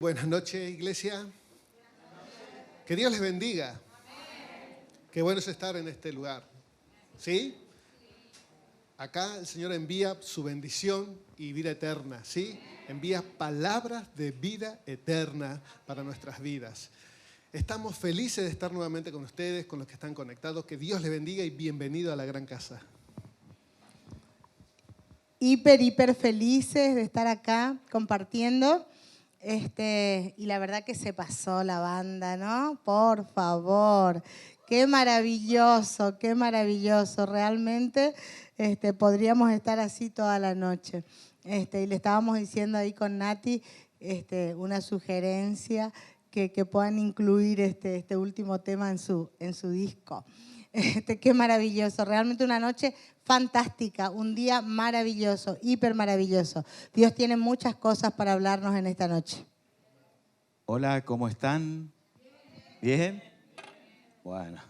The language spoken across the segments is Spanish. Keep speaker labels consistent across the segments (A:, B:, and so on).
A: Buenas noches, iglesia. Que Dios les bendiga. Qué bueno es estar en este lugar. ¿Sí? Acá el Señor envía su bendición y vida eterna. ¿Sí? Envía palabras de vida eterna para nuestras vidas. Estamos felices de estar nuevamente con ustedes, con los que están conectados. Que Dios les bendiga y bienvenido a la gran casa.
B: Hiper felices de estar acá compartiendo. Y la verdad que se pasó la banda, ¿no? Por favor, qué maravilloso, qué maravilloso. Realmente podríamos estar así toda la noche. Y le estábamos diciendo ahí con Nati una sugerencia que puedan incluir este último tema en su disco. Qué maravilloso, realmente una noche fantástica, un día maravilloso, hiper maravilloso. Dios tiene muchas cosas para hablarnos en esta noche.
C: Hola, ¿cómo están? ¿Bien? Bueno,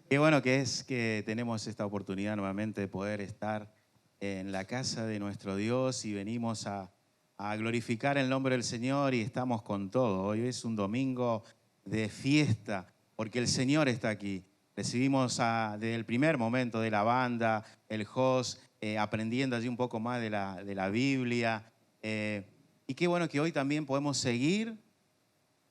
C: qué bueno que es que tenemos esta oportunidad nuevamente de poder estar en la casa de nuestro Dios y venimos a glorificar el nombre del Señor y estamos con todo. Hoy es un domingo de fiesta porque el Señor está aquí. Recibimos desde el primer momento de la banda, el host, aprendiendo allí un poco más de la Biblia. Y qué bueno que hoy también podemos seguir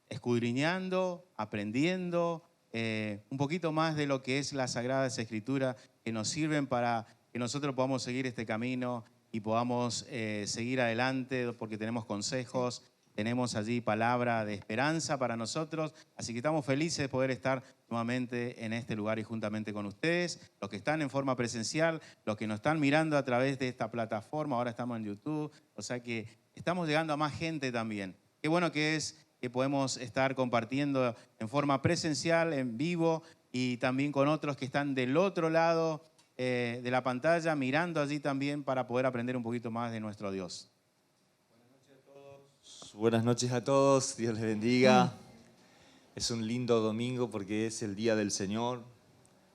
C: escudriñando, aprendiendo un poquito más de lo que es las Sagradas Escrituras que nos sirven para que nosotros podamos seguir este camino y podamos seguir adelante porque tenemos consejos, tenemos allí palabra de esperanza para nosotros, así que estamos felices de poder estar nuevamente en este lugar y juntamente con ustedes, los que están en forma presencial, los que nos están mirando a través de esta plataforma, ahora estamos en YouTube, o sea que estamos llegando a más gente también. Qué bueno que es que podemos estar compartiendo en forma presencial, en vivo, y también con otros que están del otro lado de la pantalla, mirando allí también para poder aprender un poquito más de nuestro Dios.
D: Buenas noches a todos, Dios les bendiga. Es un lindo domingo porque es el Día del Señor,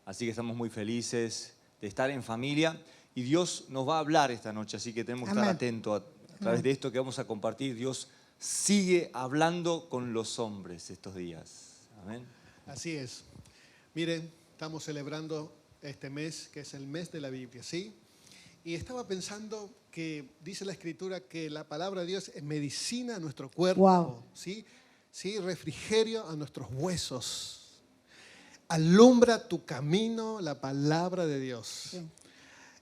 D: así que estamos muy felices de estar en familia y Dios nos va a hablar esta noche, así que tenemos que estar atentos a través de esto que vamos a compartir. Dios sigue hablando con los hombres estos días. Amén.
A: Así es. Miren, estamos celebrando este mes, que es el mes de la Biblia, ¿sí? Y estaba pensando que dice la Escritura que la palabra de Dios es medicina a nuestro cuerpo,
B: wow.
A: ¿sí? ¿Sí? Refrigerio a nuestros huesos. Alumbra tu camino la palabra de Dios. Sí.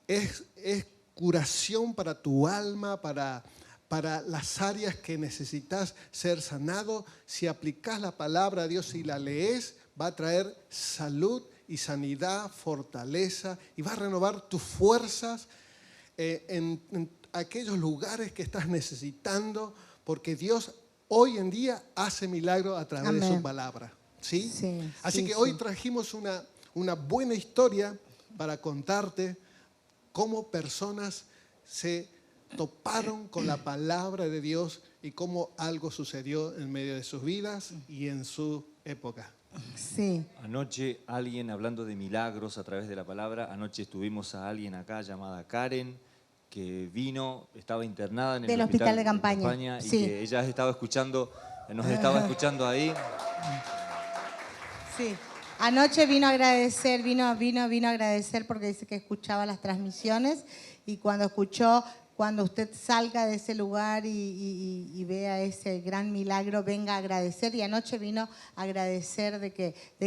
A: Es curación para tu alma, para las áreas que necesitas ser sanado. Si aplicas la palabra de Dios y la lees, va a traer salud y sanidad, fortaleza, y va a renovar tus fuerzas en aquellos lugares que estás necesitando, porque Dios hoy en día hace milagros a través de su palabra. ¿Sí?
B: Sí,
A: así que hoy trajimos una buena historia para contarte cómo personas se toparon con la palabra de Dios y cómo algo sucedió en medio de sus vidas y en su época.
B: Sí.
D: Anoche alguien hablando de milagros a través de la palabra, anoche estuvimos a alguien acá llamada Karen, que vino, estaba internada en el
B: hospital de campaña
D: y que ella estaba escuchando, nos estaba escuchando ahí.
B: Sí. Anoche vino a agradecer, vino a agradecer porque dice que escuchaba las transmisiones y cuando escuchó, cuando usted salga de ese lugar y vea ese gran milagro, venga a agradecer. Y anoche vino a agradecer de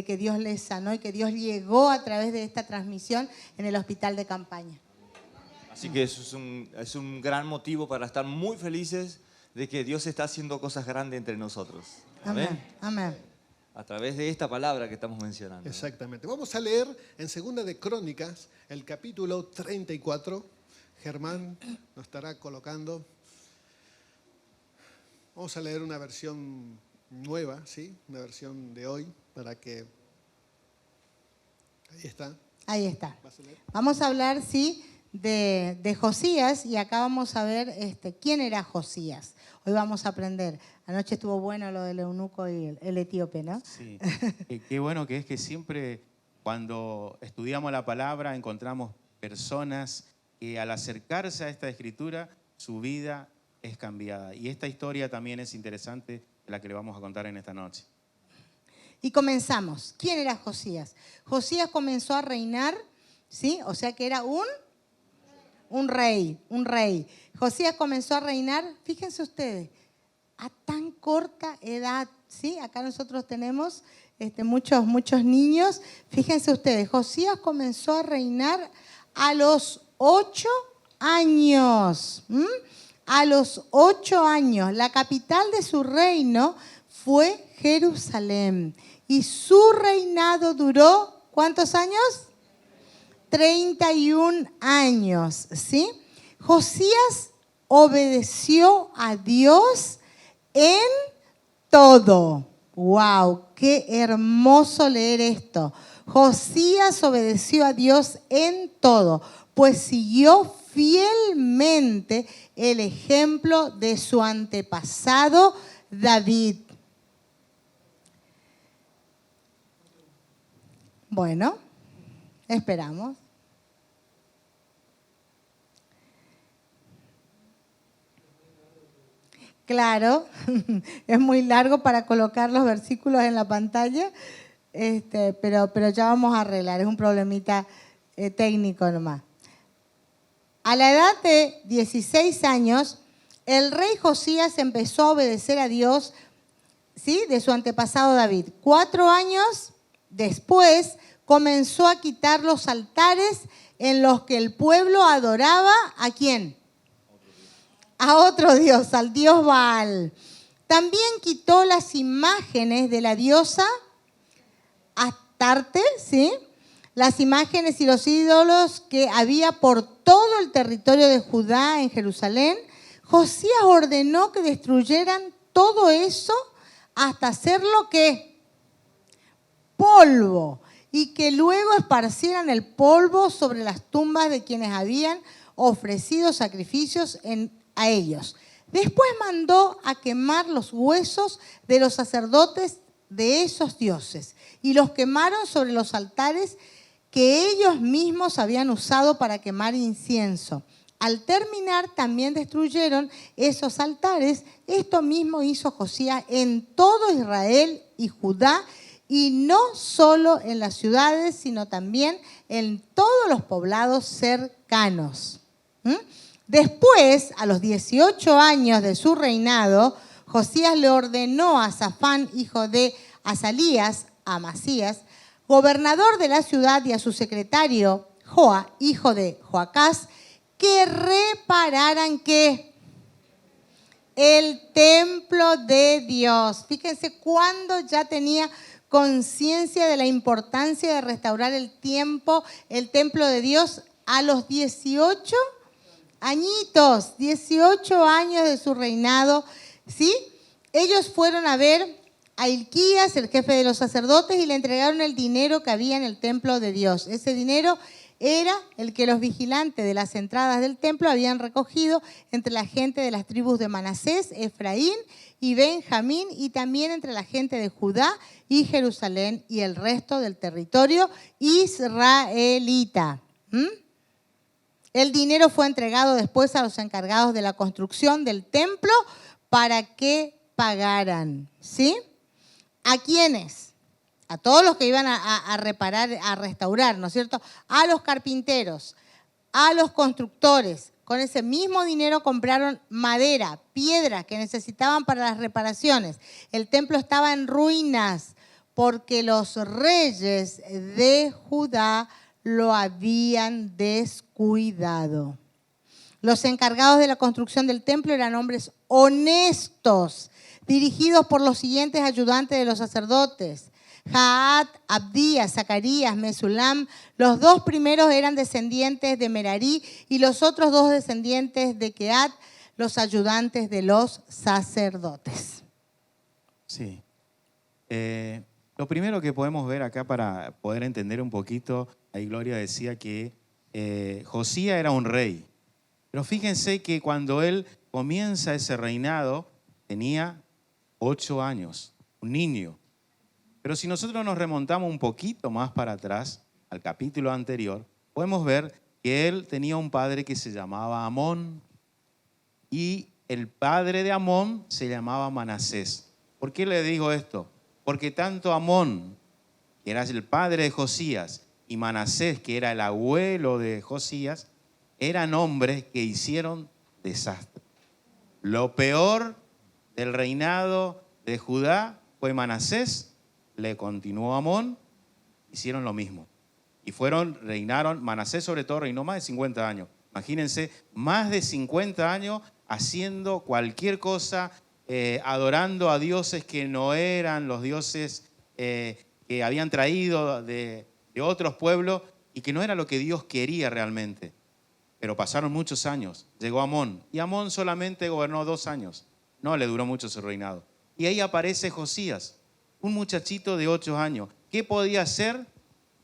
B: que Dios le sanó y que Dios llegó a través de esta transmisión en el hospital de campaña.
D: Así que eso es un gran motivo para estar muy felices de que Dios está haciendo cosas grandes entre nosotros. Amén.
B: Amén.
D: A través de esta palabra que estamos mencionando.
A: Exactamente. Vamos a leer en Segunda de Crónicas, el capítulo 34. Germán nos estará colocando. Vamos a leer una versión nueva, ¿sí? Una versión de hoy, para que... Ahí está.
B: Ahí está. Vamos a hablar, sí, de Josías, y acá vamos a ver quién era Josías. Hoy vamos a aprender. Anoche estuvo bueno lo del eunuco y el etíope, ¿no?
C: Sí, qué bueno que es que siempre cuando estudiamos la palabra encontramos personas que al acercarse a esta escritura, su vida es cambiada. Y esta historia también es interesante la que le vamos a contar en esta noche.
B: Y comenzamos. ¿Quién era Josías? Josías comenzó a reinar, ¿sí? O sea que era un rey. Josías comenzó a reinar, fíjense ustedes, a tan corta edad, ¿sí? Acá nosotros tenemos muchos niños. Fíjense ustedes, Josías comenzó a reinar a los 8 años. A los 8 años. La capital de su reino fue Jerusalén. Y su reinado duró, ¿cuántos años? 31 años, ¿sí? Josías obedeció a Dios en todo. ¡Wow! ¡Qué hermoso leer esto! Josías obedeció a Dios en todo, pues siguió fielmente el ejemplo de su antepasado David. Bueno, esperamos. Claro, es muy largo para colocar los versículos en la pantalla, pero ya vamos a arreglar, es un problemita técnico nomás. A la edad de 16 años, el rey Josías empezó a obedecer a Dios, ¿sí?, de su antepasado David. 4 años después comenzó a quitar los altares en los que el pueblo adoraba ¿a quién? A otro dios, al dios Baal. También quitó las imágenes de la diosa Astarte, ¿sí?, las imágenes y los ídolos que había por todo el territorio de Judá en Jerusalén. Josías ordenó que destruyeran todo eso hasta hacerlo ¿qué? Polvo, y que luego esparcieran el polvo sobre las tumbas de quienes habían ofrecido sacrificios a ellos. Después mandó a quemar los huesos de los sacerdotes de esos dioses y los quemaron sobre los altares que ellos mismos habían usado para quemar incienso. Al terminar, también destruyeron esos altares. Esto mismo hizo Josías en todo Israel y Judá, y no solo en las ciudades, sino también en todos los poblados cercanos. Después, a los 18 años de su reinado, Josías le ordenó a Safán, hijo de Azalías, a Amasías, gobernador de la ciudad, y a su secretario, Joa, hijo de Joacás, que repararan ¿qué? El templo de Dios. Fíjense cuándo ya tenía conciencia de la importancia de restaurar el templo de Dios, a los 18 añitos, 18 años de su reinado, ¿sí? Ellos fueron a ver a Hilquías, el jefe de los sacerdotes, y le entregaron el dinero que había en el templo de Dios. Ese dinero era el que los vigilantes de las entradas del templo habían recogido entre la gente de las tribus de Manasés, Efraín y Benjamín, y también entre la gente de Judá y Jerusalén y el resto del territorio israelita. El dinero fue entregado después a los encargados de la construcción del templo para que pagaran, ¿sí? ¿A quiénes? A todos los que iban a reparar, a restaurar, ¿no es cierto? A los carpinteros, a los constructores. Con ese mismo dinero compraron madera, piedra que necesitaban para las reparaciones. El templo estaba en ruinas porque los reyes de Judá lo habían descuidado. Los encargados de la construcción del templo eran hombres honestos, dirigidos por los siguientes ayudantes de los sacerdotes: Jaat, Abdías, Zacarías, Mesulam. Los 2 primeros eran descendientes de Merarí y los otros 2 descendientes de Keat, los ayudantes de los sacerdotes.
C: Sí. Lo primero que podemos ver acá para poder entender un poquito, ahí Gloria decía que Josías era un rey. Pero fíjense que cuando él comienza ese reinado, tenía 8 años, un niño. Pero si nosotros nos remontamos un poquito más para atrás, al capítulo anterior, podemos ver que él tenía un padre que se llamaba Amón, y el padre de Amón se llamaba Manasés. ¿Por qué le digo esto? Porque tanto Amón, que era el padre de Josías, y Manasés, que era el abuelo de Josías, eran hombres que hicieron desastre. Lo peor del reinado de Judá fue Manasés, le continuó Amón, hicieron lo mismo. Y reinaron, Manasés sobre todo reinó más de 50 años. Imagínense, más de 50 años haciendo cualquier cosa, adorando a dioses que no eran los dioses que habían traído de otros pueblos y que no era lo que Dios quería realmente. Pero pasaron muchos años, llegó Amón, y Amón solamente gobernó 2 años. No le duró mucho su reinado. Y ahí aparece Josías, un muchachito de 8 años. ¿Qué podía hacer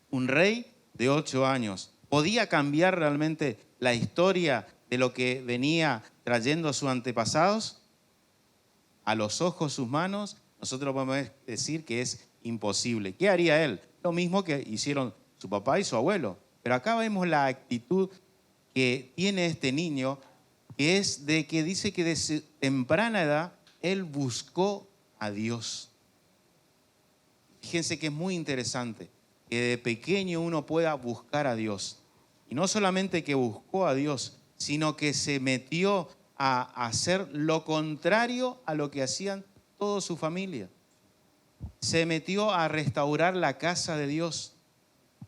C: un rey de 8 años? ¿Podía cambiar realmente la historia de lo que venía trayendo sus antepasados? A los ojos humanos, nosotros podemos decir que es imposible. ¿Qué haría él? Lo mismo que hicieron su papá y su abuelo. Pero acá vemos la actitud que tiene este niño, que es de que dice que desde temprana edad él buscó a Dios. Fíjense que es muy interesante que de pequeño uno pueda buscar a Dios. Y no solamente que buscó a Dios, sino que se metió a hacer lo contrario a lo que hacían toda su familia. Se metió a restaurar la casa de Dios.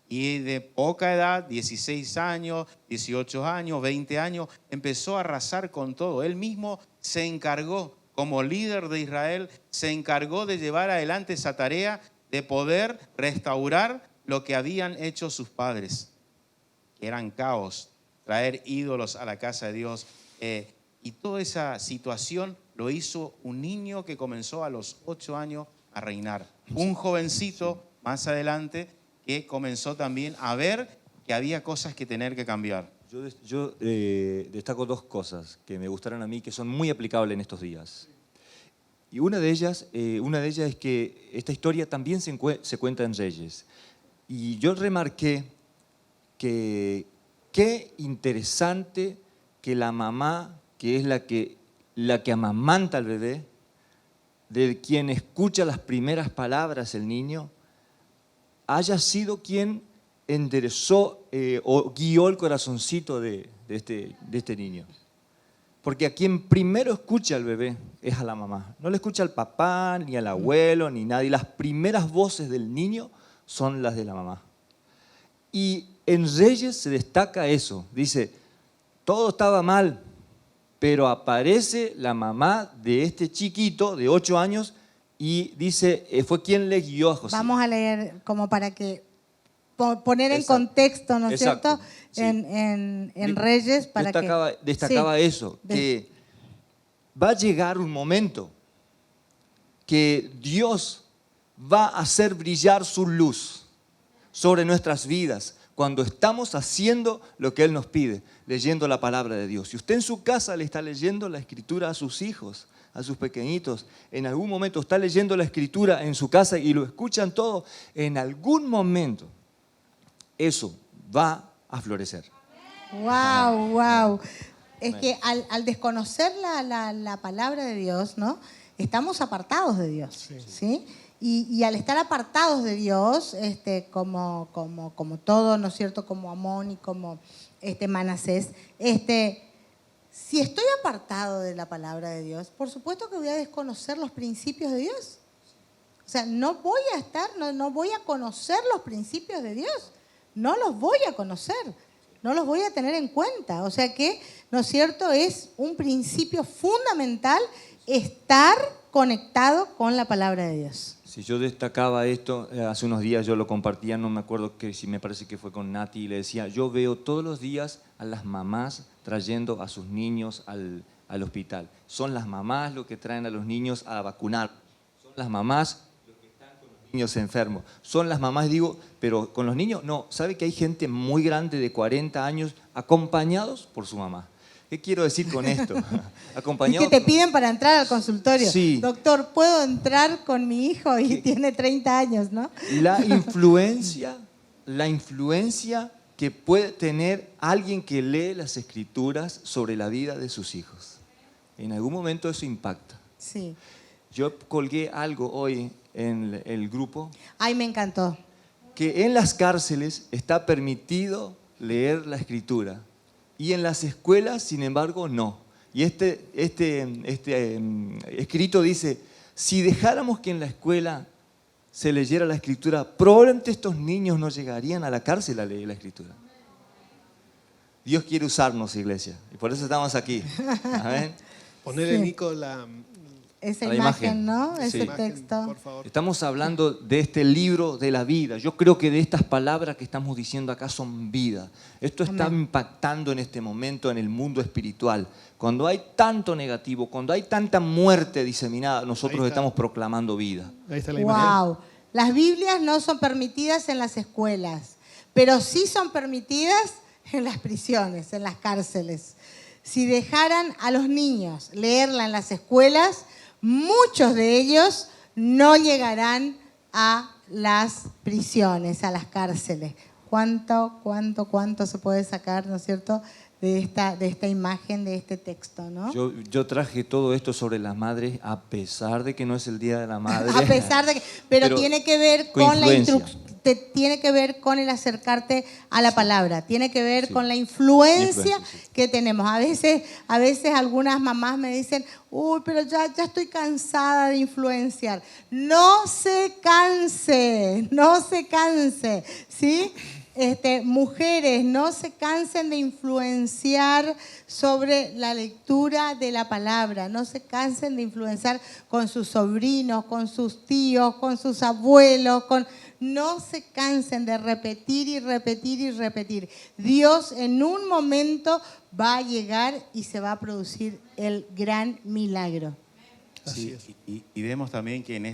C: Y de poca edad, 16 años, 18 años, 20 años, empezó a arrasar con todo. Él mismo se encargó, como líder de Israel, se encargó de llevar adelante esa tarea de poder restaurar lo que habían hecho sus padres, que eran caos, traer ídolos a la casa de Dios. Y toda esa situación lo hizo un niño que comenzó a los 8 años a reinar. Un jovencito más adelante que comenzó también a ver que había cosas que tener que cambiar.
D: Yo destaco 2 cosas que me gustaron a mí, que son muy aplicables en estos días. Y una de ellas es que esta historia también se cuenta en Reyes. Y yo remarqué que qué interesante que la mamá, que es la que amamanta al bebé, de quien escucha las primeras palabras el niño, haya sido quien enderezó o guió el corazoncito de este niño. Porque a quien primero escucha al bebé es a la mamá. No le escucha al papá, ni al abuelo, ni nadie. Las primeras voces del niño son las de la mamá. Y en Reyes se destaca eso. Dice, todo estaba mal, pero aparece la mamá de este chiquito de 8 años y dice, fue quien le guió a José.
B: Vamos a leer como para que poner en
D: Exacto.
B: contexto, ¿no es
D: Exacto.
B: cierto?
D: Sí.
B: En Reyes para
D: destacaba
B: sí.
D: eso, que va a llegar un momento que Dios va a hacer brillar su luz sobre nuestras vidas cuando estamos haciendo lo que Él nos pide, leyendo la palabra de Dios. Si usted en su casa le está leyendo la Escritura a sus hijos, a sus pequeñitos, en algún momento está leyendo la Escritura en su casa y lo escuchan todo, en algún momento eso va a florecer.
B: Wow, wow. Es que al desconocer la palabra de Dios, ¿no? Estamos apartados de Dios, ¿sí? Y al estar apartados de Dios, como todo, ¿no es cierto? Como Amón y como Manasés, si estoy apartado de la palabra de Dios, por supuesto que voy a desconocer los principios de Dios. O sea, no voy a conocer los principios de Dios. No los voy a conocer, no los voy a tener en cuenta. O sea que, ¿no es cierto?, es un principio fundamental estar conectado con la palabra de Dios.
D: Si yo destacaba esto, hace unos días yo lo compartía, no me acuerdo si me parece que fue con Nati, y le decía, yo veo todos los días a las mamás trayendo a sus niños al hospital. Son las mamás los que traen a los niños a vacunar. Son las mamás los que están con los niños enfermos. Son las mamás, digo, pero con los niños, no. ¿Sabe que hay gente muy grande de 40 años acompañados por su mamá? ¿Qué quiero decir con esto?
B: Y que te piden para entrar al consultorio.
D: Sí.
B: Doctor, ¿puedo entrar con mi hijo? Y tiene 30 años, ¿no?
D: La influencia que puede tener alguien que lee las Escrituras sobre la vida de sus hijos. En algún momento eso impacta.
B: Sí.
D: Yo colgué algo hoy en el grupo,
B: Ay, me encantó.
D: que en las cárceles está permitido leer la escritura y en las escuelas, sin embargo, no. Y este escrito dice, si dejáramos que en la escuela se leyera la escritura, probablemente estos niños no llegarían a la cárcel a leer la escritura. Dios quiere usarnos, iglesia, y por eso estamos aquí. Amén.
A: Ponerle,
B: Sí.
A: Nico,
B: Esa
D: La
B: imagen,
D: imagen.
B: ¿no?
D: Sí.
B: Ese
A: imagen,
B: texto.
A: por favor.
D: Estamos hablando de este libro de la vida. Yo creo que de estas palabras que estamos diciendo acá son vida. Esto está
B: Amén.
D: impactando en este momento en el mundo espiritual. Cuando hay tanto negativo, cuando hay tanta muerte diseminada, nosotros
A: Ahí está.
D: estamos proclamando vida.
A: Ahí está la imagen.
B: Wow. Las Biblias no son permitidas en las escuelas, pero sí son permitidas en las prisiones, en las cárceles. Si dejaran a los niños leerla en las escuelas, muchos de ellos no llegarán a las prisiones, a las cárceles. ¿Cuánto se puede sacar, ¿no es cierto?, de esta imagen, de este texto, ¿no?
D: Yo traje todo esto sobre las madres a pesar de que no es el Día de la Madre.
B: A pesar de que, pero tiene que ver
D: con
B: con la
D: influencia.
B: instrucción, tiene que ver con el acercarte a la palabra, tiene que ver
D: Sí.
B: con la influencia
D: Sí.
B: que tenemos. A veces algunas mamás me dicen, uy, pero ya estoy cansada de influenciar. No se canse, ¿sí? Mujeres, no se cansen de influenciar sobre la lectura de la palabra, no se cansen de influenciar con sus sobrinos, con sus tíos, con sus abuelos, no se cansen de repetir y repetir y repetir. Dios en un momento va a llegar y se va a producir el gran milagro.
A: Así
C: Sí,
A: es.
C: y vemos también que en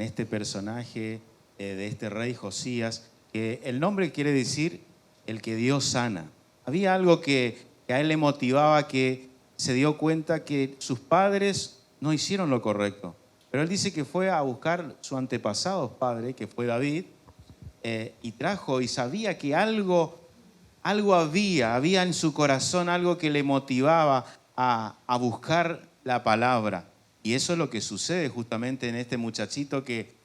C: este personaje de este rey Josías, que el nombre quiere decir el que Dios sana. Había algo que a él le motivaba, que se dio cuenta que sus padres no hicieron lo correcto. Pero él dice que fue a buscar su antepasado padre, que fue David, y trajo, y sabía que algo había en su corazón, algo que le motivaba a buscar la palabra. Y eso es lo que sucede justamente en este muchachito que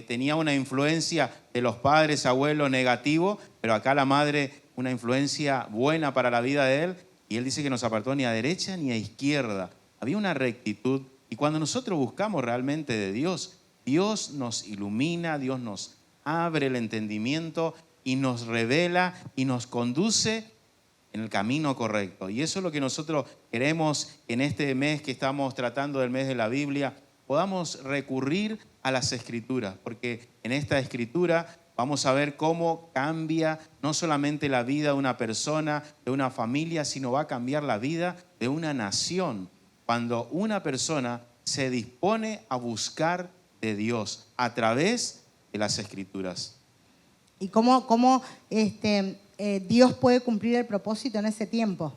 C: tenía una influencia de los padres, abuelos, negativo, pero acá la madre, una influencia buena para la vida de él, y él dice que no se apartó ni a derecha ni a izquierda. Había una rectitud, y cuando nosotros buscamos realmente de Dios, Dios nos ilumina, Dios nos abre el entendimiento y nos revela y nos conduce en el camino correcto. Y eso es lo que nosotros queremos en este mes que estamos tratando del mes de la Biblia, podamos recurrir a las Escrituras, porque en esta Escritura vamos a ver cómo cambia no solamente la vida de una persona, de una familia, sino va a cambiar la vida de una nación. Cuando una persona se dispone a buscar de Dios a través de las Escrituras.
B: Y cómo Dios puede cumplir el propósito en ese tiempo.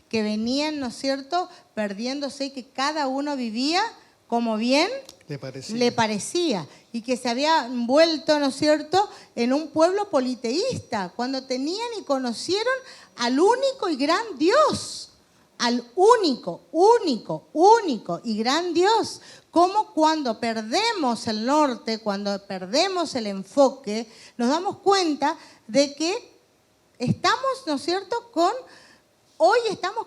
B: Que venían, ¿no es cierto?, perdiéndose y que cada uno vivía como bien le parecía. Y que se había vuelto, ¿no es cierto?, en un pueblo politeísta, cuando tenían y conocieron al único y gran Dios. Al único y gran Dios. Como cuando perdemos el norte, cuando perdemos el enfoque, nos damos cuenta de que estamos, ¿no es cierto?, hoy estamos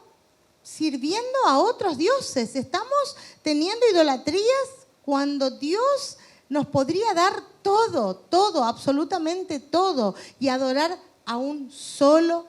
B: sirviendo a otros dioses, estamos teniendo idolatrías cuando Dios nos podría dar todo, absolutamente todo, y adorar a un solo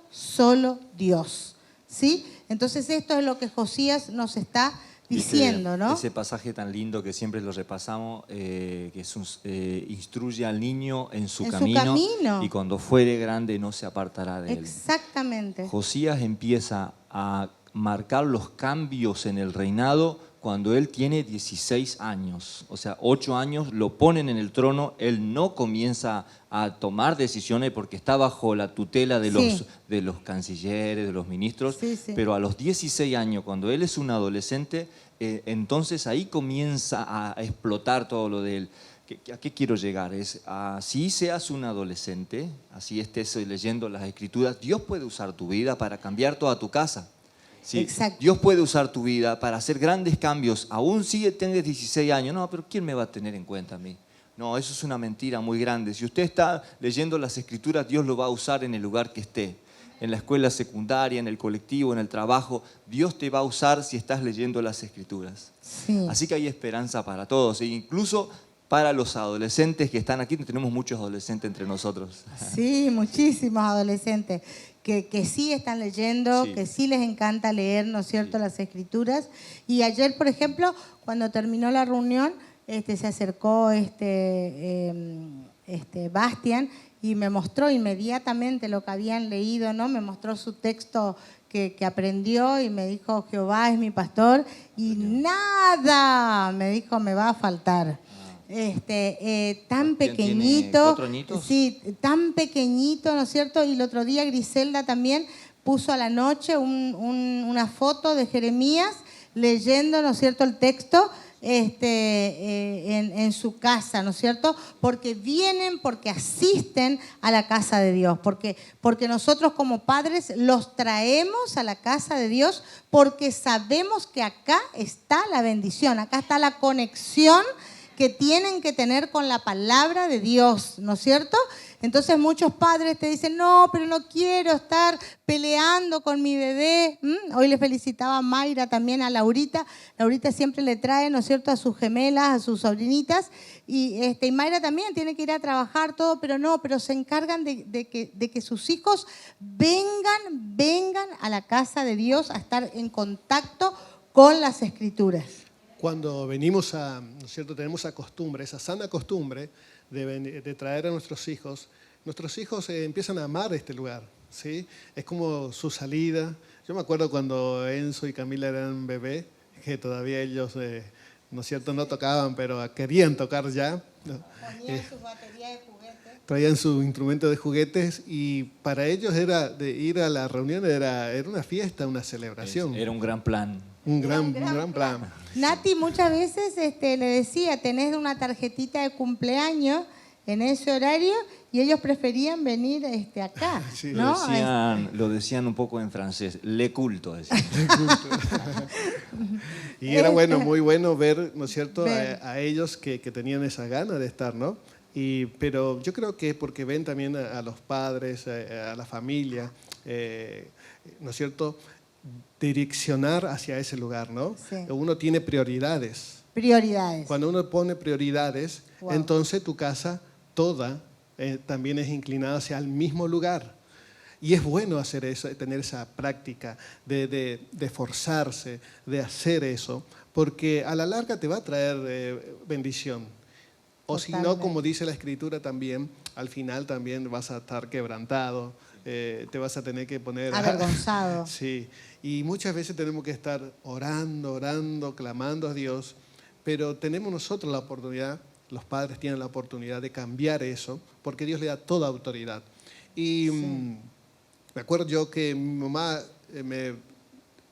B: Dios, ¿sí? Entonces esto es lo que Josías nos está diciendo, ¿no?
D: Ese pasaje tan lindo que siempre lo repasamos, que instruye al niño en su camino, y cuando fuere grande no se apartará de él.
B: Exactamente.
D: Josías empieza a marcar los cambios en el reinado cuando él tiene 16 años. O sea, 8 años lo ponen en el trono, él no comienza a tomar decisiones porque está bajo la tutela de los cancilleres, de los ministros, pero a los 16 años, cuando él es un adolescente, entonces ahí comienza a explotar todo lo de él. ¿A qué quiero llegar? Si seas un adolescente, así estés leyendo las Escrituras, Dios puede usar tu vida para cambiar toda tu casa. Sí,
B: Exacto.
D: Dios puede usar tu vida para hacer grandes cambios. Aún si tenés 16 años, no, pero ¿quién me va a tener en cuenta a mí? No, eso es una mentira muy grande. Si usted está leyendo las Escrituras, Dios lo va a usar en el lugar que esté. En la escuela secundaria, en el colectivo, en el trabajo. Dios te va a usar si estás leyendo las Escrituras.
B: Sí.
D: Así que hay esperanza para todos, e incluso para los adolescentes que están aquí. Tenemos muchos adolescentes entre nosotros.
B: Sí, muchísimos adolescentes que sí están leyendo,
D: Sí.
B: que sí les encanta leer, ¿no es cierto?, las Escrituras. Y ayer, por ejemplo, cuando terminó la reunión, se acercó Bastian y me mostró inmediatamente lo que habían leído, ¿no? Me mostró su texto que aprendió y me dijo, Jehová es mi pastor y nada, me dijo, me va a faltar. Tan
D: Bastián tiene
B: pequeñito,
D: 4 añitos.
B: sí, tan pequeñito, ¿no es cierto? Y el otro día Griselda también puso a la noche una foto de Jeremías leyendo, ¿no es cierto?, el texto en su casa, ¿no es cierto? Porque vienen, porque asisten a la casa de Dios, porque nosotros como padres los traemos a la casa de Dios porque sabemos que acá está la bendición, acá está la conexión que tienen que tener con la palabra de Dios, ¿no es cierto? Entonces muchos padres te dicen, no, pero no quiero estar peleando con mi bebé. Hoy le felicitaba a Mayra, también a Laurita. Laurita siempre le trae, ¿no es cierto?, a sus gemelas, a sus sobrinitas. Y Mayra también tiene que ir a trabajar todo, pero se encargan de que sus hijos vengan a la casa de Dios a estar en contacto con las Escrituras.
A: Cuando venimos ¿no es cierto?, tenemos esa sana costumbre de traer a nuestros hijos empiezan a amar este lugar, ¿sí? Es como su salida. Yo me acuerdo cuando Enzo y Camila eran bebés, que todavía ellos, ¿no es cierto?, no tocaban, pero querían tocar ya.
B: Ponían sus baterías de juguetes.
A: Traían su instrumento de juguetes y para ellos era de ir a la reunión era una fiesta, una celebración.
D: Era un gran plan.
A: Un gran plan.
B: Nati muchas veces le decía, tenés una tarjetita de cumpleaños en ese horario y ellos preferían venir acá,
A: Sí.
B: ¿no?
D: Lo decían un poco en francés, le culto. Decían.
A: Y era muy bueno ver, ¿no es cierto?,
B: Ver.
A: a ellos que tenían esa gana de estar, ¿no? Pero yo creo que es porque ven también a los padres, a la familia, ¿no es cierto?, direccionar hacia ese lugar, ¿no?
B: Sí.
A: Uno tiene prioridades.
B: Prioridades.
A: Cuando uno pone prioridades,
B: Wow.
A: entonces tu casa toda también es inclinada hacia el mismo lugar. Y es bueno hacer eso, tener esa práctica de forzarse, de hacer eso, porque a la larga te va a traer bendición. O si no,
B: Totalmente.
A: como dice la Escritura también, al final también vas a estar quebrantado, te vas a tener que poner...
B: Avergonzado.
A: Sí, y muchas veces tenemos que estar orando, clamando a Dios, pero tenemos nosotros la oportunidad, los padres tienen la oportunidad de cambiar eso, porque Dios le da toda autoridad. Y me acuerdo yo que mi mamá,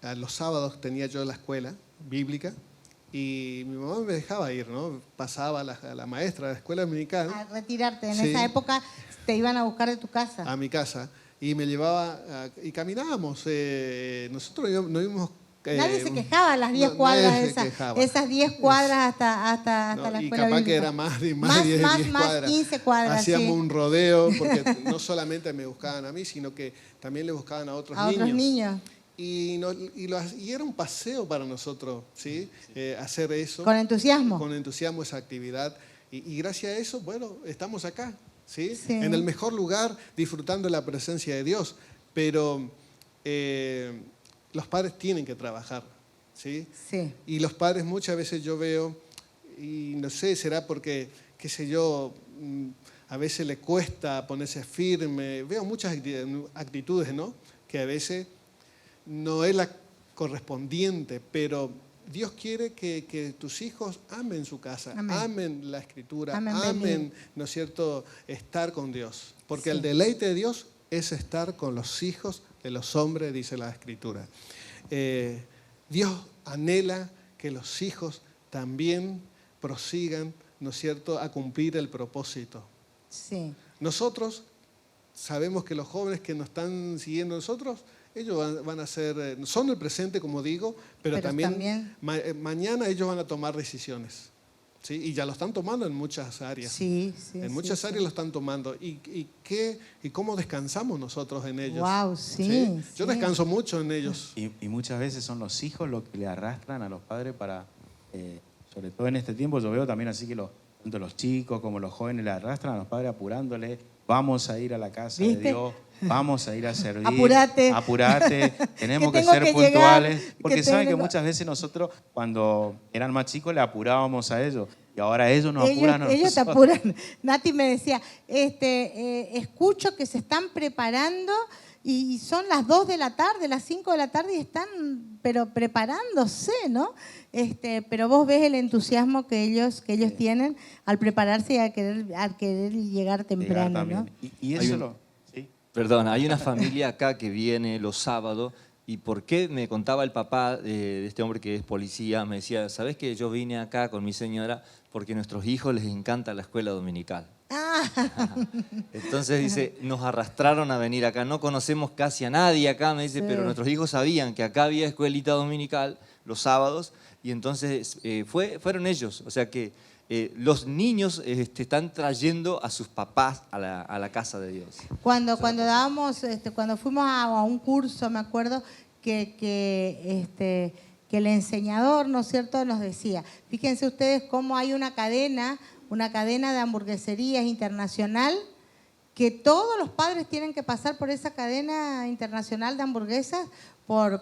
A: a los sábados tenía yo la escuela bíblica, y mi mamá me dejaba ir, ¿no? Pasaba a la maestra de la escuela dominical
B: A retirarte. En
A: Sí.
B: esa época te iban a buscar de tu casa.
A: a mi casa y me llevaba y caminábamos. Nosotros no íbamos...
B: Nadie se quejaba las 10
A: no,
B: cuadras,
A: nadie se quejaba.
B: esas 10 cuadras hasta
A: No,
B: la
A: y
B: escuela
A: capaz que
B: bíblica.
A: era más de
B: Más,
A: 10
B: más,
A: 10
B: más,
A: cuadras.
B: 15 cuadras,
A: Hacíamos
B: sí.
A: un rodeo, porque no solamente me buscaban a mí, sino que también le buscaban a otros
B: A
A: niños.
B: otros niños.
A: Y era un paseo para nosotros, ¿sí? Hacer eso.
B: Con entusiasmo.
A: Con entusiasmo esa actividad. Y gracias a eso, bueno, estamos acá, ¿sí?
B: Sí.
A: En el mejor lugar, disfrutando la presencia de Dios. Pero los padres tienen que trabajar, ¿sí?
B: Sí.
A: Y los padres muchas veces yo veo, y no sé, será porque, qué sé yo, a veces le cuesta ponerse firme. Veo muchas actitudes, ¿no? Que a veces no es la correspondiente, pero Dios quiere que tus hijos amen su casa,
B: Amén.
A: amen la Escritura,
B: Amen,
A: amen, ¿no es cierto?, estar con Dios. Porque
B: Sí.
A: el deleite de Dios es estar con los hijos de los hombres, dice la Escritura. Dios anhela que los hijos también prosigan, ¿no es cierto?, a cumplir el propósito.
B: Sí.
A: Nosotros sabemos que los jóvenes que nos están siguiendo nosotros, ellos van a ser, son el presente, como digo, pero también mañana ellos van a tomar decisiones. ¿Sí? Y ya lo están tomando en muchas áreas.
B: Sí,
A: en muchas áreas lo están tomando. ¿Y cómo descansamos nosotros en ellos?
B: Wow, sí.
A: Yo descanso mucho en ellos.
C: Y muchas veces son los hijos los que le arrastran a los padres para, sobre todo en este tiempo, yo veo también así que tanto los chicos como los jóvenes le arrastran a los padres apurándoles. Vamos a ir a la casa de Dios. Vamos a ir a servir. Apurate. Tenemos que ser puntuales. Porque saben que muchas veces nosotros, cuando eran más chicos, le apurábamos a ellos. Y ahora ellos nos apuran a nosotros.
B: Ellos te apuran. Nati me decía, escucho que se están preparando y son las 2 de la tarde, las 5 de la tarde y están preparándose, ¿no? Pero vos ves el entusiasmo que ellos tienen al prepararse y al querer llegar temprano, ¿no?
C: Y eso
D: Perdón, hay una familia acá que viene los sábados y por qué me contaba el papá de este hombre que es policía, me decía, ¿sabés que yo vine acá con mi señora porque a nuestros hijos les encanta la escuela dominical? Entonces dice, nos arrastraron a venir acá, no conocemos casi a nadie acá, me dice, pero nuestros hijos sabían que acá había escuelita dominical los sábados y entonces fueron ellos, o sea que los niños están trayendo a sus papás a la casa de Dios.
B: Cuando fuimos a un curso, me acuerdo que el enseñador, ¿no es cierto?, nos decía, fíjense ustedes cómo hay una cadena de hamburgueserías internacional, que todos los padres tienen que pasar por esa cadena internacional de hamburguesas por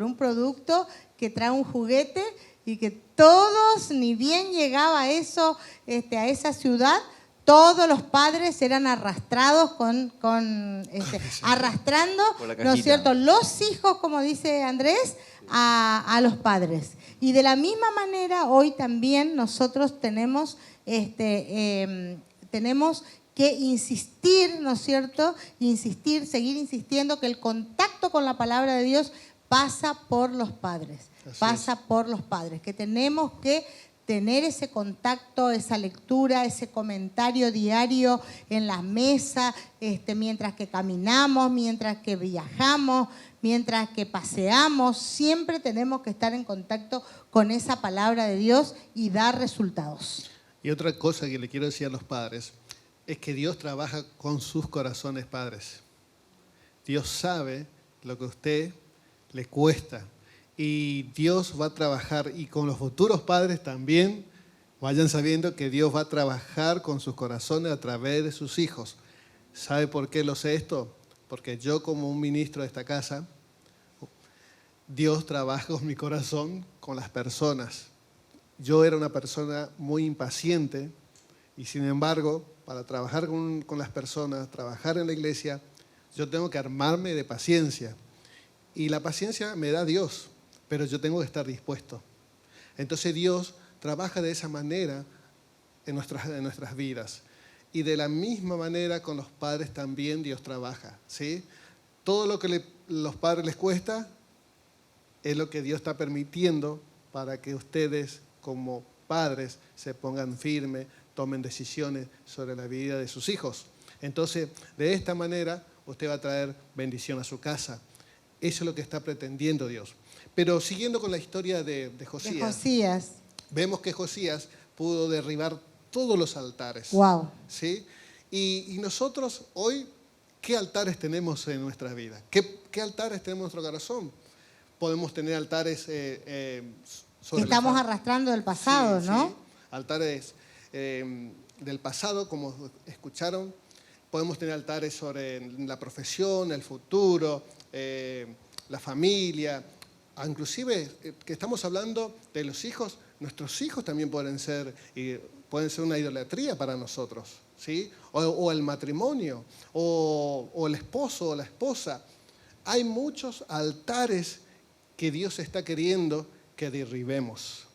B: un producto que trae un juguete y que todos, ni bien llegaba eso a esa ciudad, todos los padres eran arrastrados arrastrando, ¿no es cierto?, los hijos, como dice Andrés, a los padres. Y de la misma manera, hoy también nosotros tenemos que insistir, ¿no es cierto?, seguir insistiendo que el contacto con la palabra de Dios pasa por los padres. Por los padres, que tenemos que tener ese contacto, esa lectura, ese comentario diario en la mesa, mientras que caminamos, mientras que viajamos, mientras que paseamos, siempre tenemos que estar en contacto con esa palabra de Dios y dar resultados.
A: Y otra cosa que le quiero decir a los padres es que Dios trabaja con sus corazones, padres. Dios sabe lo que a usted le cuesta. Y Dios va a trabajar, y con los futuros padres también, vayan sabiendo que Dios va a trabajar con sus corazones a través de sus hijos. ¿Sabe por qué lo sé esto? Porque yo, como un ministro de esta casa, Dios trabaja con mi corazón, con las personas. Yo era una persona muy impaciente y sin embargo, para trabajar con las personas, trabajar en la iglesia, yo tengo que armarme de paciencia. Y la paciencia me da Dios, pero yo tengo que estar dispuesto. Entonces Dios trabaja de esa manera en nuestras vidas. Y de la misma manera con los padres también Dios trabaja, ¿sí? Todo lo que los padres les cuesta es lo que Dios está permitiendo para que ustedes como padres se pongan firmes, tomen decisiones sobre la vida de sus hijos. Entonces, de esta manera usted va a traer bendición a su casa. Eso es lo que está pretendiendo Dios. Pero siguiendo con la historia de Josías, vemos que Josías pudo derribar todos los altares.
B: Wow.
A: ¿Sí? Y nosotros hoy, ¿qué altares tenemos en nuestra vida? ¿Qué altares tenemos en nuestro corazón? Podemos tener altares
B: sobre que estamos arrastrando del pasado,
A: sí,
B: ¿no?
A: Sí. Altares del pasado, como escucharon. Podemos tener altares sobre la profesión, el futuro, la familia. Inclusive, que estamos hablando de los hijos, nuestros hijos también pueden ser una idolatría para nosotros, ¿sí? O el matrimonio, o el esposo o la esposa. Hay muchos altares que Dios está queriendo que derribemos.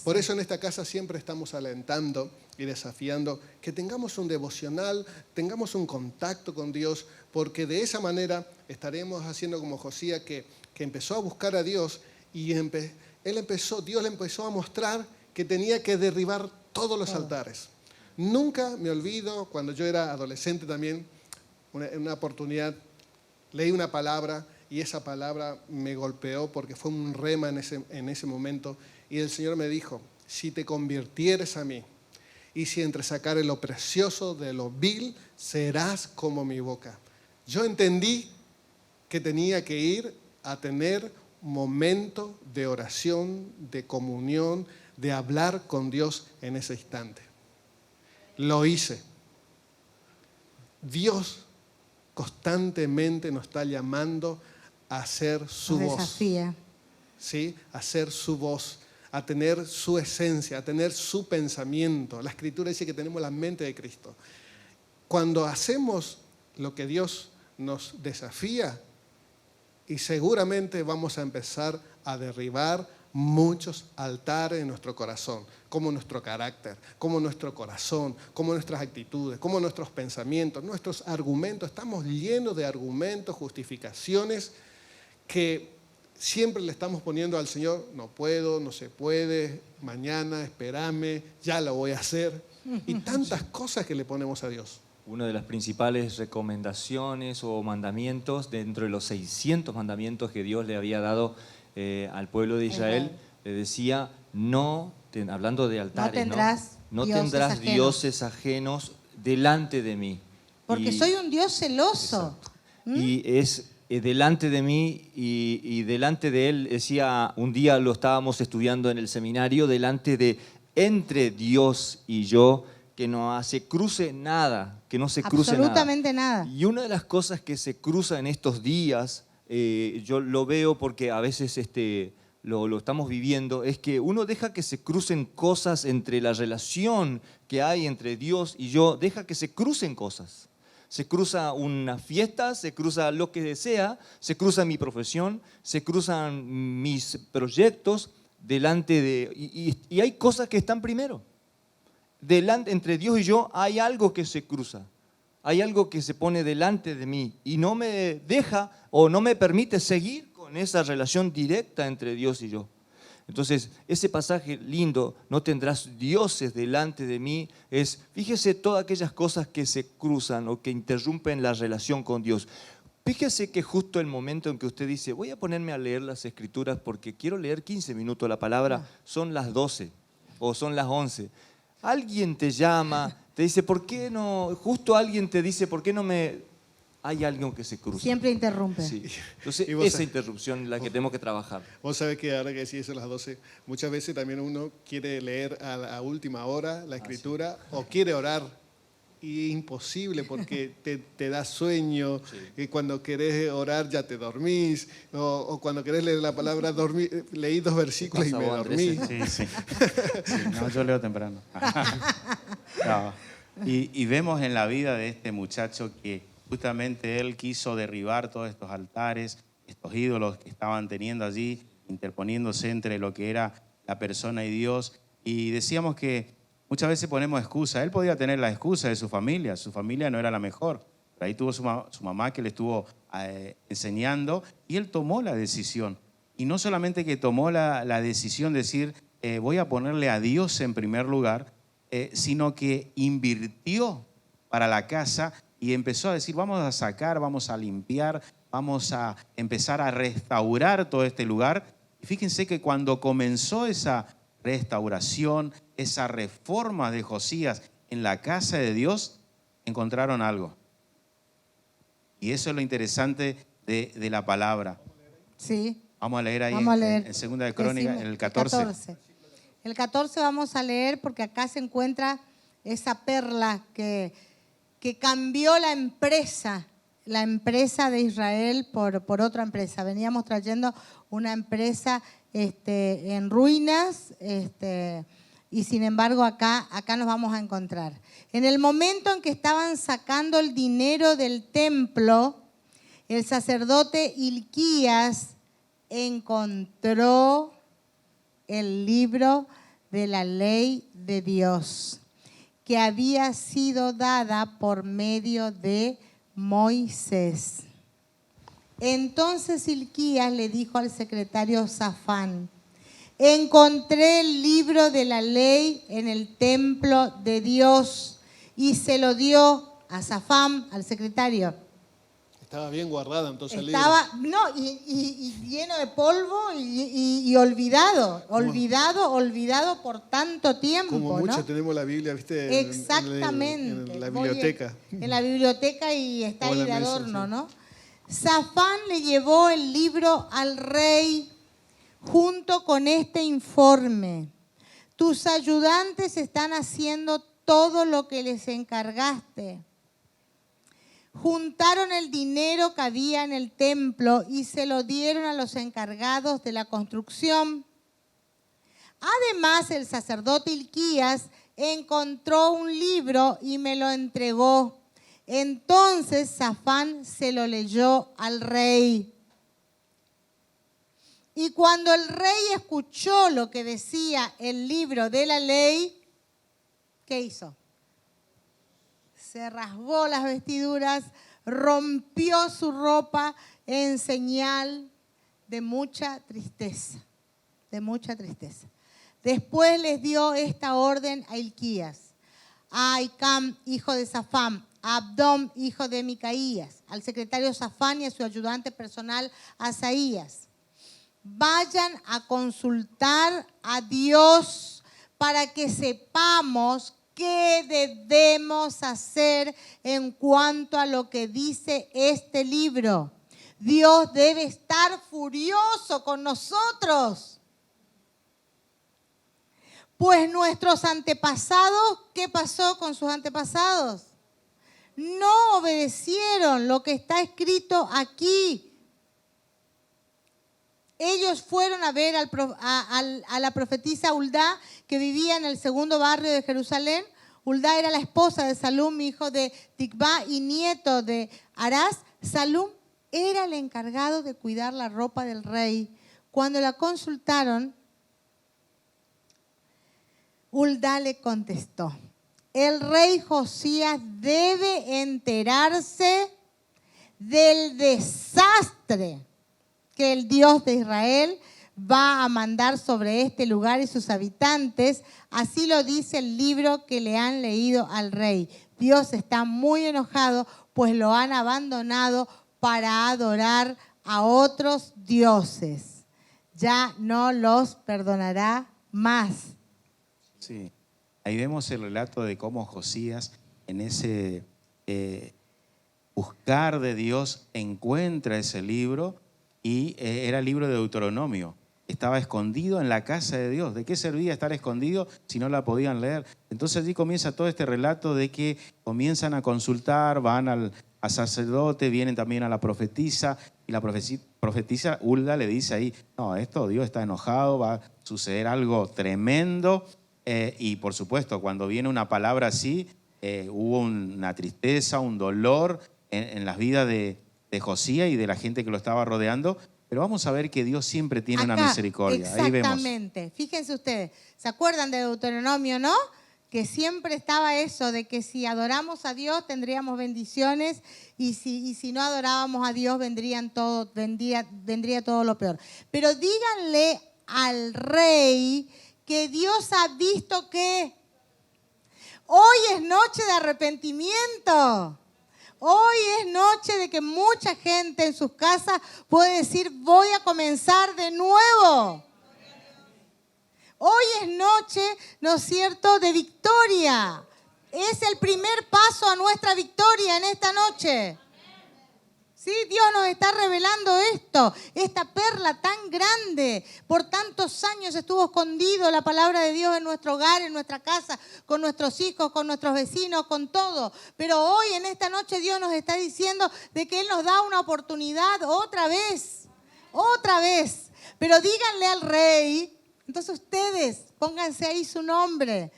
A: Por eso en esta casa siempre estamos alentando y desafiando que tengamos un devocional, tengamos un contacto con Dios, porque de esa manera estaremos haciendo como Josías, que empezó a buscar a Dios y Dios le empezó a mostrar que tenía que derribar todos los altares. Nunca me olvido, cuando yo era adolescente también, en una oportunidad leí una palabra y esa palabra me golpeó porque fue un rema en ese momento. Y el Señor me dijo, si te convirtieres a mí y si entresacares lo precioso de lo vil, serás como mi boca. Yo entendí que tenía que ir a tener momento de oración, de comunión, de hablar con Dios en ese instante. Lo hice. Dios constantemente nos está llamando a hacer su voz.
B: Desafía.
A: ¿Sí? A hacer su voz, a tener su esencia, a tener su pensamiento. La Escritura dice que tenemos la mente de Cristo. Cuando hacemos lo que Dios nos desafía, y seguramente vamos a empezar a derribar muchos altares en nuestro corazón, como nuestro carácter, como nuestro corazón, como nuestras actitudes, como nuestros pensamientos, nuestros argumentos. Estamos llenos de argumentos, justificaciones que siempre le estamos poniendo al Señor, no puedo, no se puede, mañana, espérame, ya lo voy a hacer. Y tantas cosas que le ponemos a Dios.
D: Una de las principales recomendaciones o mandamientos dentro de los 600 mandamientos que Dios le había dado al pueblo de Israel, le decía, hablando de altares, no tendrás dioses ajenos delante de mí.
B: Porque soy un Dios celoso.
D: Y es delante de mí y delante de él, decía, un día lo estábamos estudiando en el seminario, entre Dios y yo, que no se cruce nada, que no se cruce
B: absolutamente nada.
D: Y una de las cosas que se cruza en estos días, yo lo veo porque a veces lo estamos viviendo, es que uno deja que se crucen cosas entre la relación que hay entre Dios y yo, deja que se crucen cosas. Se cruza una fiesta, se cruza lo que sea, se cruza mi profesión, se cruzan mis proyectos delante de... Y hay cosas que están primero. Entre Dios y yo hay algo que se cruza, hay algo que se pone delante de mí y no me deja o no me permite seguir con esa relación directa entre Dios y yo. Entonces, ese pasaje lindo, no tendrás dioses delante de mí, fíjese todas aquellas cosas que se cruzan o que interrumpen la relación con Dios. Fíjese que justo el momento en que usted dice, voy a ponerme a leer las Escrituras porque quiero leer 15 minutos la palabra, son las 12 o son las 11. Alguien te llama, te dice, ¿por qué no? Justo alguien te dice, ¿por qué no me...? Hay algo que se cruza.
B: Siempre interrumpe.
D: Sí. Entonces, esa interrupción es la que tenemos que trabajar.
A: Vos sabés que ahora que decís eso a las 12, muchas veces también uno quiere leer a última hora la Escritura o quiere orar y es imposible porque te da sueño, y cuando querés orar ya te dormís, o cuando querés leer la palabra leí 2 versículos y me dormí.
C: Sí. No, yo leo temprano. No. Y vemos en la vida de este muchacho que justamente él quiso derribar todos estos altares, estos ídolos que estaban teniendo allí, interponiéndose entre lo que era la persona y Dios. Y decíamos que muchas veces ponemos excusa. Él podía tener la excusa de su familia no era la mejor. Pero ahí tuvo su mamá que le estuvo enseñando y él tomó la decisión. Y no solamente que tomó la decisión de decir, voy a ponerle a Dios en primer lugar, sino que invirtió para la casa y empezó a decir, vamos a sacar, vamos a limpiar, vamos a empezar a restaurar todo este lugar. Y fíjense que cuando comenzó esa restauración, esa reforma de Josías en la casa de Dios, encontraron algo. Y eso es lo interesante de la palabra.
B: Sí.
C: Vamos a leer ahí en Segunda de Crónicas, en el 14.
B: El 14 vamos a leer porque acá se encuentra esa perla que cambió la empresa de Israel por otra empresa. Veníamos trayendo una empresa en ruinas y sin embargo acá nos vamos a encontrar. En el momento en que estaban sacando el dinero del templo, el sacerdote Hilquías encontró el libro de la ley de Dios que había sido dada por medio de Moisés. Entonces Hilquías le dijo al secretario Safán, encontré el libro de la ley en el templo de Dios, y se lo dio a Safán, al secretario.
A: Estaba bien guardado entonces el libro.
B: Estaba, no, y lleno de polvo y olvidado, olvidado por tanto tiempo,
A: Como mucho
B: ¿no?
A: tenemos la Biblia, ¿viste?
B: Exactamente.
A: En la biblioteca.
B: En la biblioteca y está
A: O en
B: ahí de
A: la mesa,
B: adorno,
A: sí.
B: ¿no? Safán le llevó el libro al rey junto con este informe. Tus ayudantes están haciendo todo lo que les encargaste. Juntaron el dinero que había en el templo y se lo dieron a los encargados de la construcción. Además, el sacerdote Hilquías encontró un libro y me lo entregó. Entonces Safán se lo leyó al rey. Y cuando el rey escuchó lo que decía el libro de la ley, ¿qué hizo? Se rasgó las vestiduras, rompió su ropa en señal de mucha tristeza, de mucha tristeza. Después les dio esta orden a Hilquías, a Ahicam, hijo de Safán, a Abdón, hijo de Micaías, al secretario Safán y a su ayudante personal Asaías. Vayan a consultar a Dios para que sepamos qué debemos hacer en cuanto a lo que dice este libro. Dios debe estar furioso con nosotros. Pues nuestros antepasados, ¿qué pasó con sus antepasados? No obedecieron lo que está escrito aquí. Ellos fueron a ver a la profetisa Huldá, que vivía en el segundo barrio de Jerusalén. Huldá era la esposa de Salum, hijo de Tikvá y nieto de Arás. Salum era el encargado de cuidar la ropa del rey. Cuando la consultaron, Huldá le contestó: el rey Josías debe enterarse del desastre que el Dios de Israel va a mandar sobre este lugar y sus habitantes. Así lo dice el libro que le han leído al rey. Dios está muy enojado, pues lo han abandonado para adorar a otros dioses. Ya no los perdonará más.
C: Sí, ahí vemos el relato de cómo Josías en ese buscar de Dios encuentra ese libro y era el libro de Deuteronomio. Estaba escondido en la casa de Dios. ¿De qué servía estar escondido si no la podían leer? Entonces allí comienza todo este relato de que comienzan a consultar, van al sacerdote, vienen también a la profetisa, y la profetisa Huldá le dice ahí: no, esto Dios está enojado, va a suceder algo tremendo. Y por supuesto, cuando viene una palabra así, hubo una tristeza, un dolor en las vidas de Josías y de la gente que lo estaba rodeando. Pero vamos a ver que Dios siempre tiene una misericordia. Ahí vemos.
B: Exactamente. Fíjense ustedes, ¿se acuerdan de Deuteronomio, no? Que siempre estaba eso de que si adoramos a Dios tendríamos bendiciones y si no adorábamos a Dios vendría todo lo peor. Pero díganle al rey que Dios ha visto que hoy es noche de arrepentimiento. Hoy es noche de que mucha gente en sus casas puede decir: voy a comenzar de nuevo. Hoy es noche, ¿no es cierto?, de victoria. Es el primer paso a nuestra victoria en esta noche. Sí, Dios nos está revelando esto, esta perla tan grande. Por tantos años estuvo escondido la palabra de Dios en nuestro hogar, en nuestra casa, con nuestros hijos, con nuestros vecinos, con todo. Pero hoy, en esta noche, Dios nos está diciendo de que Él nos da una oportunidad otra vez. Pero díganle al rey, entonces ustedes pónganse ahí su nombre.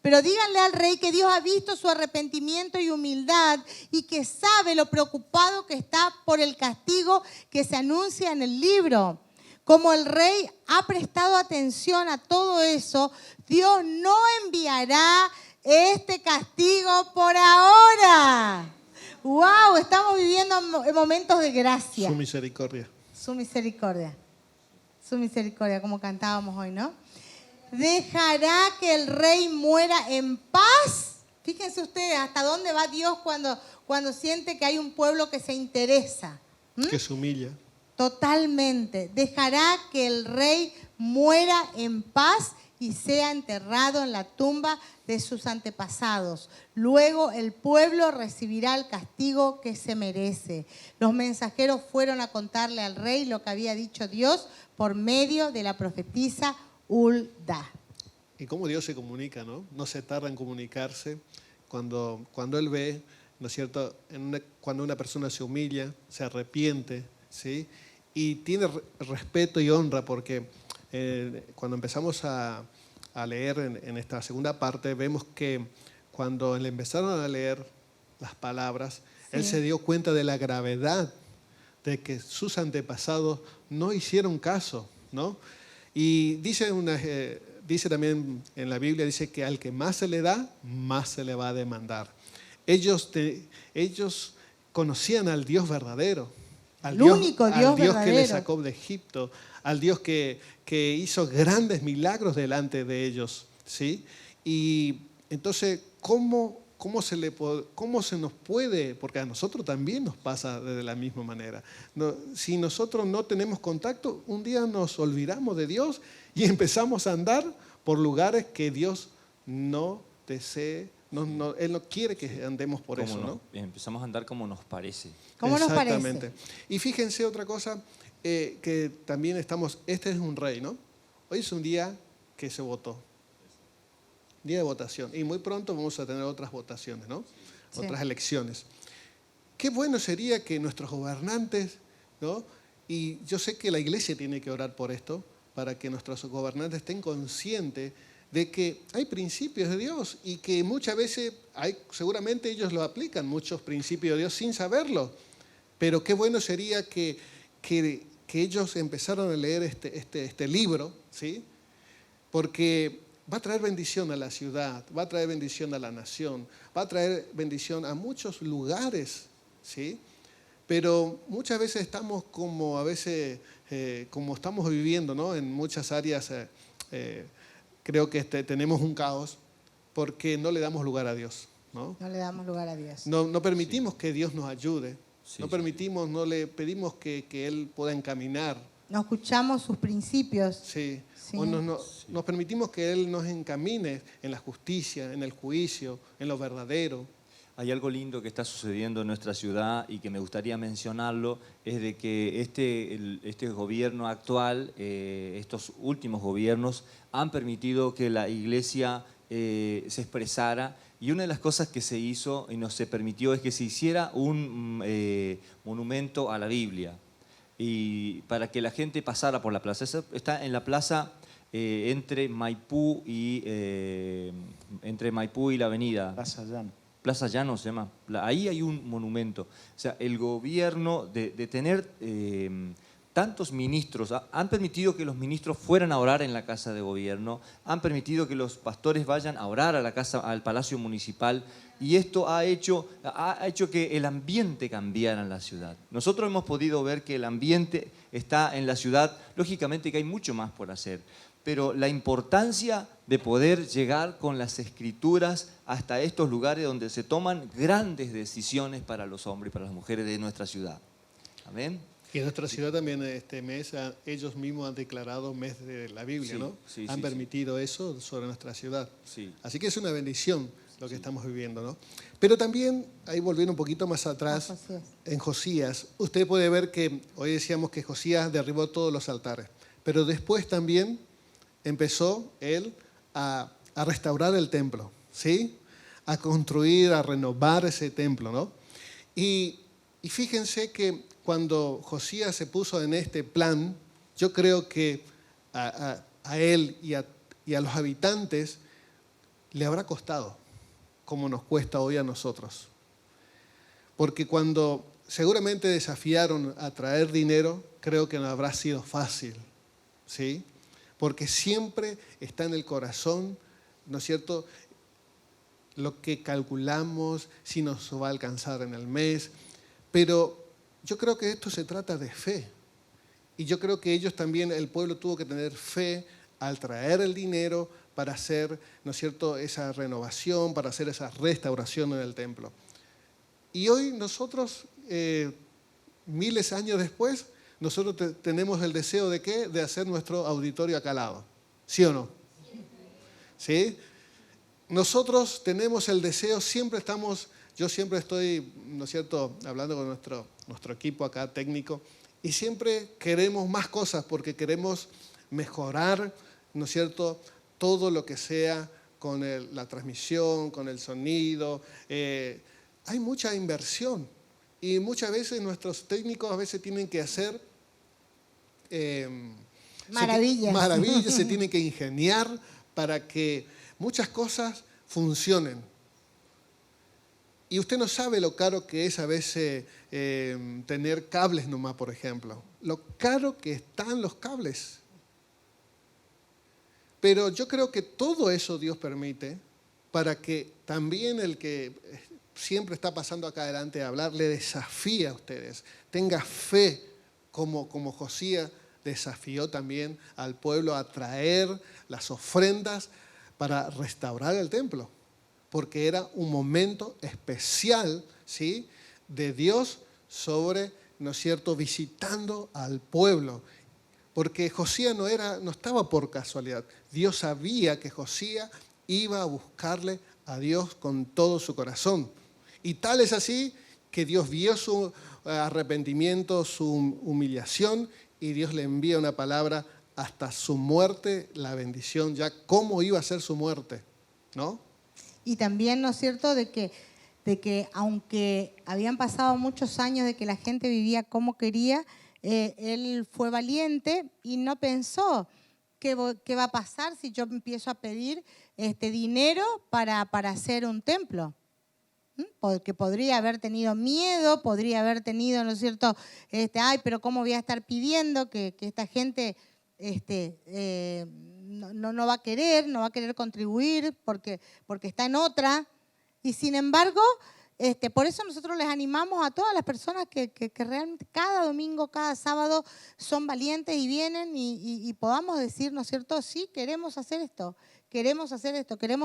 B: Pero díganle al rey que Dios ha visto su arrepentimiento y humildad y que sabe lo preocupado que está por el castigo que se anuncia en el libro. Como el rey ha prestado atención a todo eso, Dios no enviará este castigo por ahora. ¡Wow! Estamos viviendo momentos de gracia.
A: Su misericordia.
B: Su misericordia. Su misericordia, como cantábamos hoy, ¿no? Dejará que el rey muera en paz. Fíjense ustedes hasta dónde va Dios cuando cuando siente que hay un pueblo que se interesa.
A: Que se humilla.
B: Totalmente. Dejará que el rey muera en paz y sea enterrado en la tumba de sus antepasados. Luego el pueblo recibirá el castigo que se merece. Los mensajeros fueron a contarle al rey lo que había dicho Dios por medio de la profetisa Hulda.
A: Y cómo Dios se comunica, ¿no? No se tarda en comunicarse cuando Él ve, ¿no es cierto?, cuando una persona se humilla, se arrepiente, ¿sí? Y tiene respeto y honra, porque cuando empezamos a leer en esta segunda parte, vemos que cuando le empezaron a leer las palabras, sí, Él se dio cuenta de la gravedad de que sus antepasados no hicieron caso, ¿no? Y dice también en la Biblia, dice que al que más se le da, más se le va a demandar. Ellos conocían al Dios verdadero, al único Dios verdadero, que les sacó de Egipto, al Dios que hizo grandes milagros delante de ellos, ¿sí? Y entonces, ¿cómo se nos puede? Porque a nosotros también nos pasa de la misma manera. Si nosotros no tenemos contacto, un día nos olvidamos de Dios y empezamos a andar por lugares que Dios no desea. Él no quiere que andemos por eso, ¿no?
D: Empezamos a andar como nos parece.
B: ¿Cómo nos parece?
A: Exactamente. Y fíjense otra cosa, que también este es un rey, ¿no? Hoy es un día que se votó, día de votación, y muy pronto vamos a tener otras votaciones, ¿no? Sí. Otras elecciones. Qué bueno sería que nuestros gobernantes, ¿no? Y yo sé que la iglesia tiene que orar por esto, para que nuestros gobernantes estén conscientes de que hay principios de Dios y que muchas veces seguramente ellos lo aplican, muchos principios de Dios sin saberlo. Pero qué bueno sería que ellos empezaran a leer este libro, ¿sí? Porque va a traer bendición a la ciudad, va a traer bendición a la nación, va a traer bendición a muchos lugares, ¿sí? Pero muchas veces estamos como como estamos viviendo, ¿no? En muchas áreas creo que tenemos un caos porque no le damos lugar a Dios, ¿no?
B: No le damos lugar a Dios.
A: No permitimos que Dios nos ayude. No le pedimos que Él pueda encaminar.
B: No escuchamos sus principios.
A: Sí. O nos permitimos que Él nos encamine en la justicia, en el juicio, en lo verdadero.
D: Hay algo lindo que está sucediendo en nuestra ciudad y que me gustaría mencionarlo, es de que este gobierno actual, estos últimos gobiernos, han permitido que la iglesia se expresara, y una de las cosas que se hizo y no se permitió es que se hiciera un monumento a la Biblia, y para que la gente pasara por la plaza. Eso está en la plaza entre Maipú y la avenida. Plaza Llano se llama. Ahí hay un monumento. O sea, el gobierno de tener tantos ministros, han permitido que los ministros fueran a orar en la casa de gobierno, han permitido que los pastores vayan a orar al Palacio Municipal, y esto ha hecho que el ambiente cambiara en la ciudad. Nosotros hemos podido ver que el ambiente está en la ciudad, lógicamente que hay mucho más por hacer, pero la importancia de poder llegar con las escrituras hasta estos lugares donde se toman grandes decisiones para los hombres y para las mujeres de nuestra ciudad. Amén.
A: Y en nuestra ciudad también este mes ellos mismos han declarado mes de la Biblia, ¿no? Han permitido eso sobre nuestra ciudad. Sí. Así que es una bendición lo que estamos viviendo, ¿no? Pero también, ahí volviendo un poquito más atrás, en Josías, usted puede ver que hoy decíamos que Josías derribó todos los altares, pero después también empezó él a restaurar el templo, ¿sí? A construir, a renovar ese templo, ¿no? Y fíjense que cuando Josías se puso en este plan, yo creo que a él y a los habitantes le habrá costado, como nos cuesta hoy a nosotros. Porque cuando seguramente desafiaron a traer dinero, creo que no habrá sido fácil, ¿sí? Porque siempre está en el corazón, ¿no es cierto?, lo que calculamos, si nos va a alcanzar en el mes. Pero yo creo que esto se trata de fe. Y yo creo que ellos también, el pueblo tuvo que tener fe al traer el dinero para hacer, ¿no es cierto?, esa renovación, para hacer esa restauración en el templo. Y hoy nosotros, miles de años después, nosotros tenemos el deseo de ¿qué? De hacer nuestro auditorio acá al lado. ¿Sí o no? ¿Sí? Nosotros tenemos el deseo, yo siempre estoy, ¿no es cierto?, hablando con nuestro equipo acá técnico, y siempre queremos más cosas porque queremos mejorar, ¿no es cierto?, todo lo que sea con la transmisión, con el sonido. Hay mucha inversión y muchas veces nuestros técnicos a veces tienen que hacer
B: maravillas.
A: Se tienen que ingeniar para que muchas cosas funcionen. Y usted no sabe lo caro que es a veces tener cables nomás, por ejemplo. Lo caro que están los cables. Pero yo creo que todo eso Dios permite para que también el que siempre está pasando acá adelante a hablar le desafíe a ustedes. Tenga fe como Josías desafió también al pueblo a traer las ofrendas para restaurar el templo, porque era un momento especial, ¿sí?, de Dios sobre, ¿no es cierto?, visitando al pueblo. Porque Josías no estaba por casualidad. Dios sabía que Josías iba a buscarle a Dios con todo su corazón. Y tal es así que Dios vio su arrepentimiento, su humillación, y Dios le envía una palabra hasta su muerte, la bendición, ya cómo iba a ser su muerte, ¿no?
B: Y también, ¿no es cierto?, de que aunque habían pasado muchos años de que la gente vivía como quería, él fue valiente y no pensó qué va a pasar si yo empiezo a pedir dinero para hacer un templo. Porque podría haber tenido miedo, podría haber tenido, ¿no es cierto?, pero ¿cómo voy a estar pidiendo que esta gente no va a querer contribuir porque está en otra? Y sin embargo, por eso nosotros les animamos a todas las personas que realmente cada domingo, cada sábado son valientes y vienen y podamos decir, ¿no es cierto?, sí, queremos hacer esto, queremos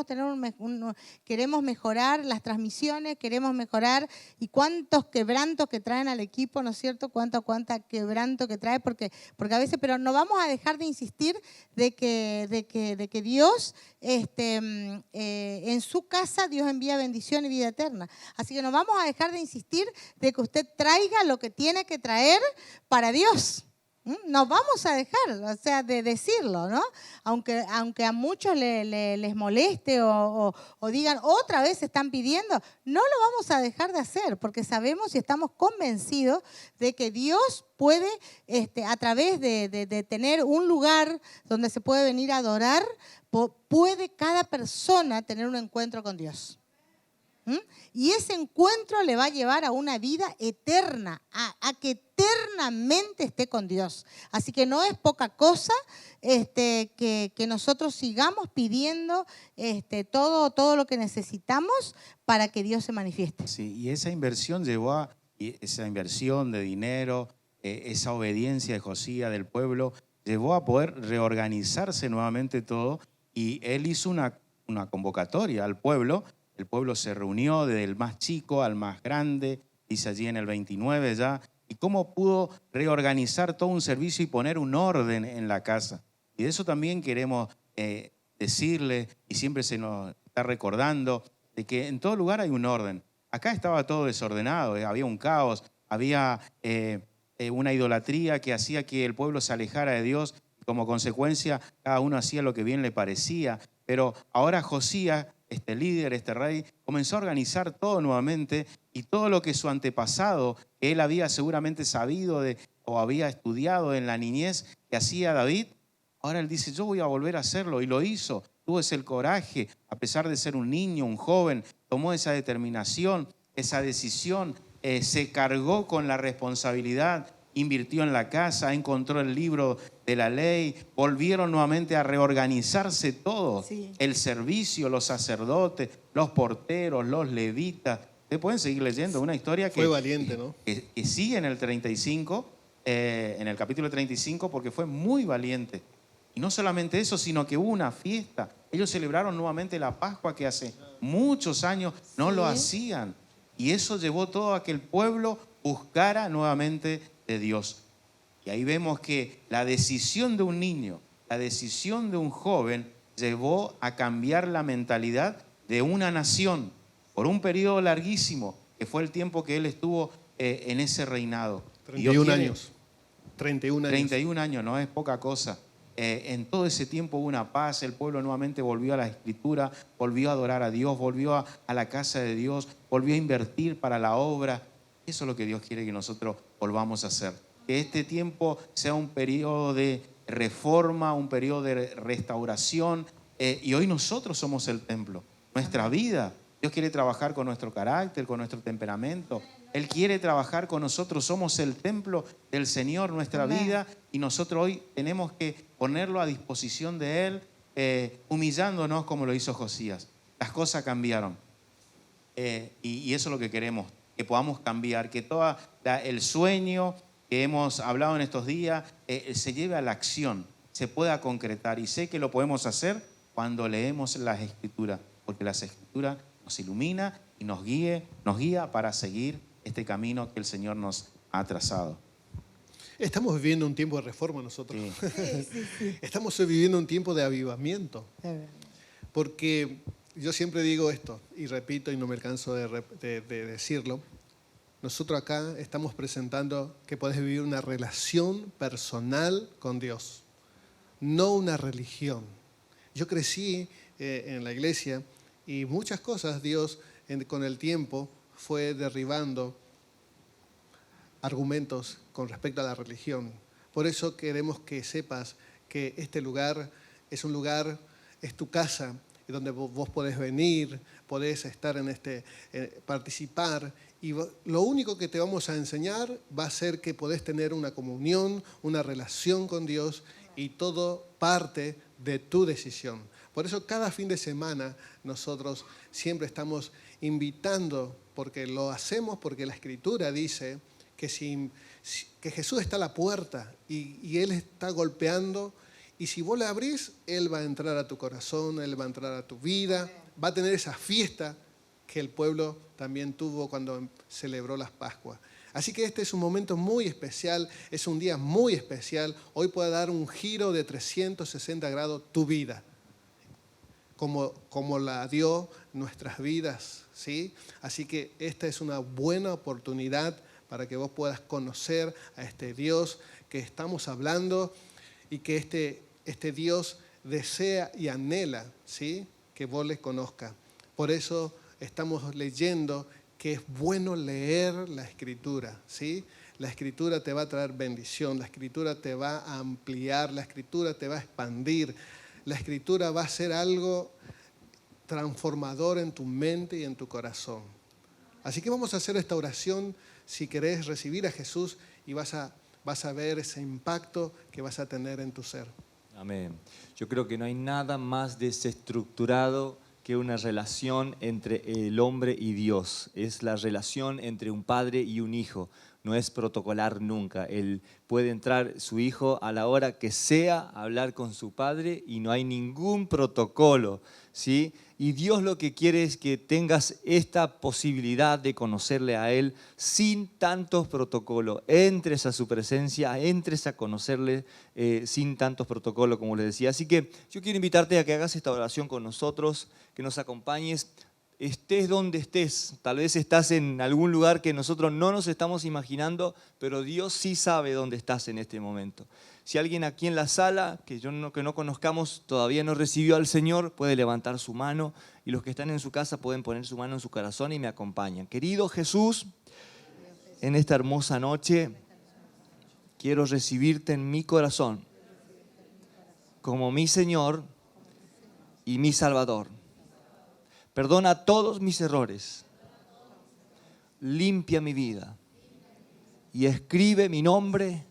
B: tener queremos mejorar las transmisiones, queremos mejorar, y cuántos quebrantos que traen al equipo, ¿no es cierto?, cuánta quebranto que trae, porque a veces, pero no vamos a dejar de insistir de que Dios, en su casa, Dios envía bendición y vida eterna. Así que no vamos a dejar de insistir de que usted traiga lo que tiene que traer para Dios. No vamos a dejar, o sea, de decirlo, ¿no? Aunque a muchos les moleste o digan, otra vez están pidiendo, no lo vamos a dejar de hacer, porque sabemos y estamos convencidos de que Dios puede, a través de tener un lugar donde se puede venir a adorar, puede cada persona tener un encuentro con Dios. Y ese encuentro le va a llevar a una vida eterna, a que eternamente esté con Dios. Así que no es poca cosa que nosotros sigamos pidiendo todo lo que necesitamos para que Dios se manifieste.
C: Sí, y esa inversión llevó esa inversión de dinero, esa obediencia de Josías, del pueblo, llevó a poder reorganizarse nuevamente todo, y él hizo una convocatoria al pueblo. El pueblo se reunió desde el más chico al más grande, dice allí en el 29 ya, y cómo pudo reorganizar todo un servicio y poner un orden en la casa. Y de eso también queremos decirle, y siempre se nos está recordando, de que en todo lugar hay un orden. Acá estaba todo desordenado, había un caos, había una idolatría que hacía que el pueblo se alejara de Dios. Como consecuencia, cada uno hacía lo que bien le parecía. Pero ahora Josías, este líder, este rey, comenzó a organizar todo nuevamente, y todo lo que su antepasado, que él había seguramente sabido o había estudiado en la niñez que hacía David, ahora él dice, yo voy a volver a hacerlo, y lo hizo. Tuvo ese coraje, a pesar de ser un niño, un joven, tomó esa determinación, esa decisión, se cargó con la responsabilidad, invirtió en la casa, encontró el libro de la ley, volvieron nuevamente a reorganizarse todo, sí. El servicio, los sacerdotes, los porteros, los levitas. Ustedes pueden seguir leyendo una historia que,
A: fue valiente, ¿no?
C: que sigue en el 35, en el capítulo 35, porque fue muy valiente. Y no solamente eso, sino que hubo una fiesta. Ellos celebraron nuevamente la Pascua, que hace muchos años no lo hacían. Y eso llevó todo a que el pueblo buscara nuevamente de Dios. Y ahí vemos que la decisión de un niño, la decisión de un joven, llevó a cambiar la mentalidad de una nación por un periodo larguísimo, que fue el tiempo que él estuvo en ese reinado.
A: 31 años. 31 años.
C: 31 años, no es poca cosa. En todo ese tiempo hubo una paz, el pueblo nuevamente volvió a la Escritura, volvió a adorar a Dios, volvió a la casa de Dios, volvió a invertir para la obra. Eso es lo que Dios quiere que nosotros volvamos a hacer. Que este tiempo sea un periodo de reforma, un periodo de restauración. Y hoy nosotros somos el templo. Nuestra vida, Dios quiere trabajar con nuestro carácter, con nuestro temperamento. Él quiere trabajar con nosotros, somos el templo del Señor, nuestra vida, y nosotros hoy tenemos que ponerlo a disposición de Él, humillándonos como lo hizo Josías. Las cosas cambiaron, y eso es lo que queremos, que podamos cambiar, que todo el sueño que hemos hablado en estos días se lleve a la acción, se pueda concretar, y sé que lo podemos hacer cuando leemos las Escrituras, porque las Escrituras nos ilumina y nos guía para seguir este camino que el Señor nos ha trazado.
A: Estamos viviendo un tiempo de reforma nosotros.
B: Sí.
A: Estamos viviendo un tiempo de avivamiento. Porque yo siempre digo esto, y repito y no me canso de decirlo, nosotros acá estamos presentando que puedes vivir una relación personal con Dios, no una religión. Yo crecí en la iglesia y muchas cosas Dios con el tiempo fue derribando argumentos con respecto a la religión. Por eso queremos que sepas que este lugar es un lugar, es tu casa, donde vos podés venir, podés estar participar, y lo único que te vamos a enseñar va a ser que podés tener una comunión, una relación con Dios, y todo parte de tu decisión. Por eso cada fin de semana nosotros siempre estamos invitando, porque lo hacemos porque la Escritura dice que Jesús está a la puerta y Él está golpeando, y si vos le abrís, Él va a entrar a tu corazón, Él va a entrar a tu vida, va a tener esa fiesta que el pueblo también tuvo cuando celebró las Pascuas. Así que este es un momento muy especial, es un día muy especial. Hoy puede dar un giro de 360 grados tu vida, como la dio nuestras vidas, ¿sí? Así que esta es una buena oportunidad para que vos puedas conocer a este Dios que estamos hablando, y que este Dios desea y anhela, ¿sí?, que vos le conozcas. Por eso estamos leyendo que es bueno leer la Escritura, ¿sí? La Escritura te va a traer bendición, la Escritura te va a ampliar, la Escritura te va a expandir, la Escritura va a ser algo transformador en tu mente y en tu corazón. Así que vamos a hacer esta oración si querés recibir a Jesús, y vas a ver ese impacto que vas a tener en tu ser.
D: Amén. Yo creo que no hay nada más desestructurado que una relación entre el hombre y Dios. Es la relación entre un padre y un hijo. No es protocolar nunca. Él puede entrar su hijo a la hora que sea a hablar con su padre y no hay ningún protocolo, ¿sí? Y Dios lo que quiere es que tengas esta posibilidad de conocerle a Él sin tantos protocolos. Entres a su presencia, entres a conocerle sin tantos protocolos, como les decía. Así que yo quiero invitarte a que hagas esta oración con nosotros, que nos acompañes. Estés donde estés, tal vez estás en algún lugar que nosotros no nos estamos imaginando, pero Dios sí sabe dónde estás en este momento. Si alguien aquí en la sala, que no conozcamos, todavía no recibió al Señor, puede levantar su mano, y los que están en su casa pueden poner su mano en su corazón y me acompañan. Querido Jesús, en esta hermosa noche quiero recibirte en mi corazón como mi Señor y mi Salvador. Perdona todos mis errores, limpia mi vida y escribe mi nombre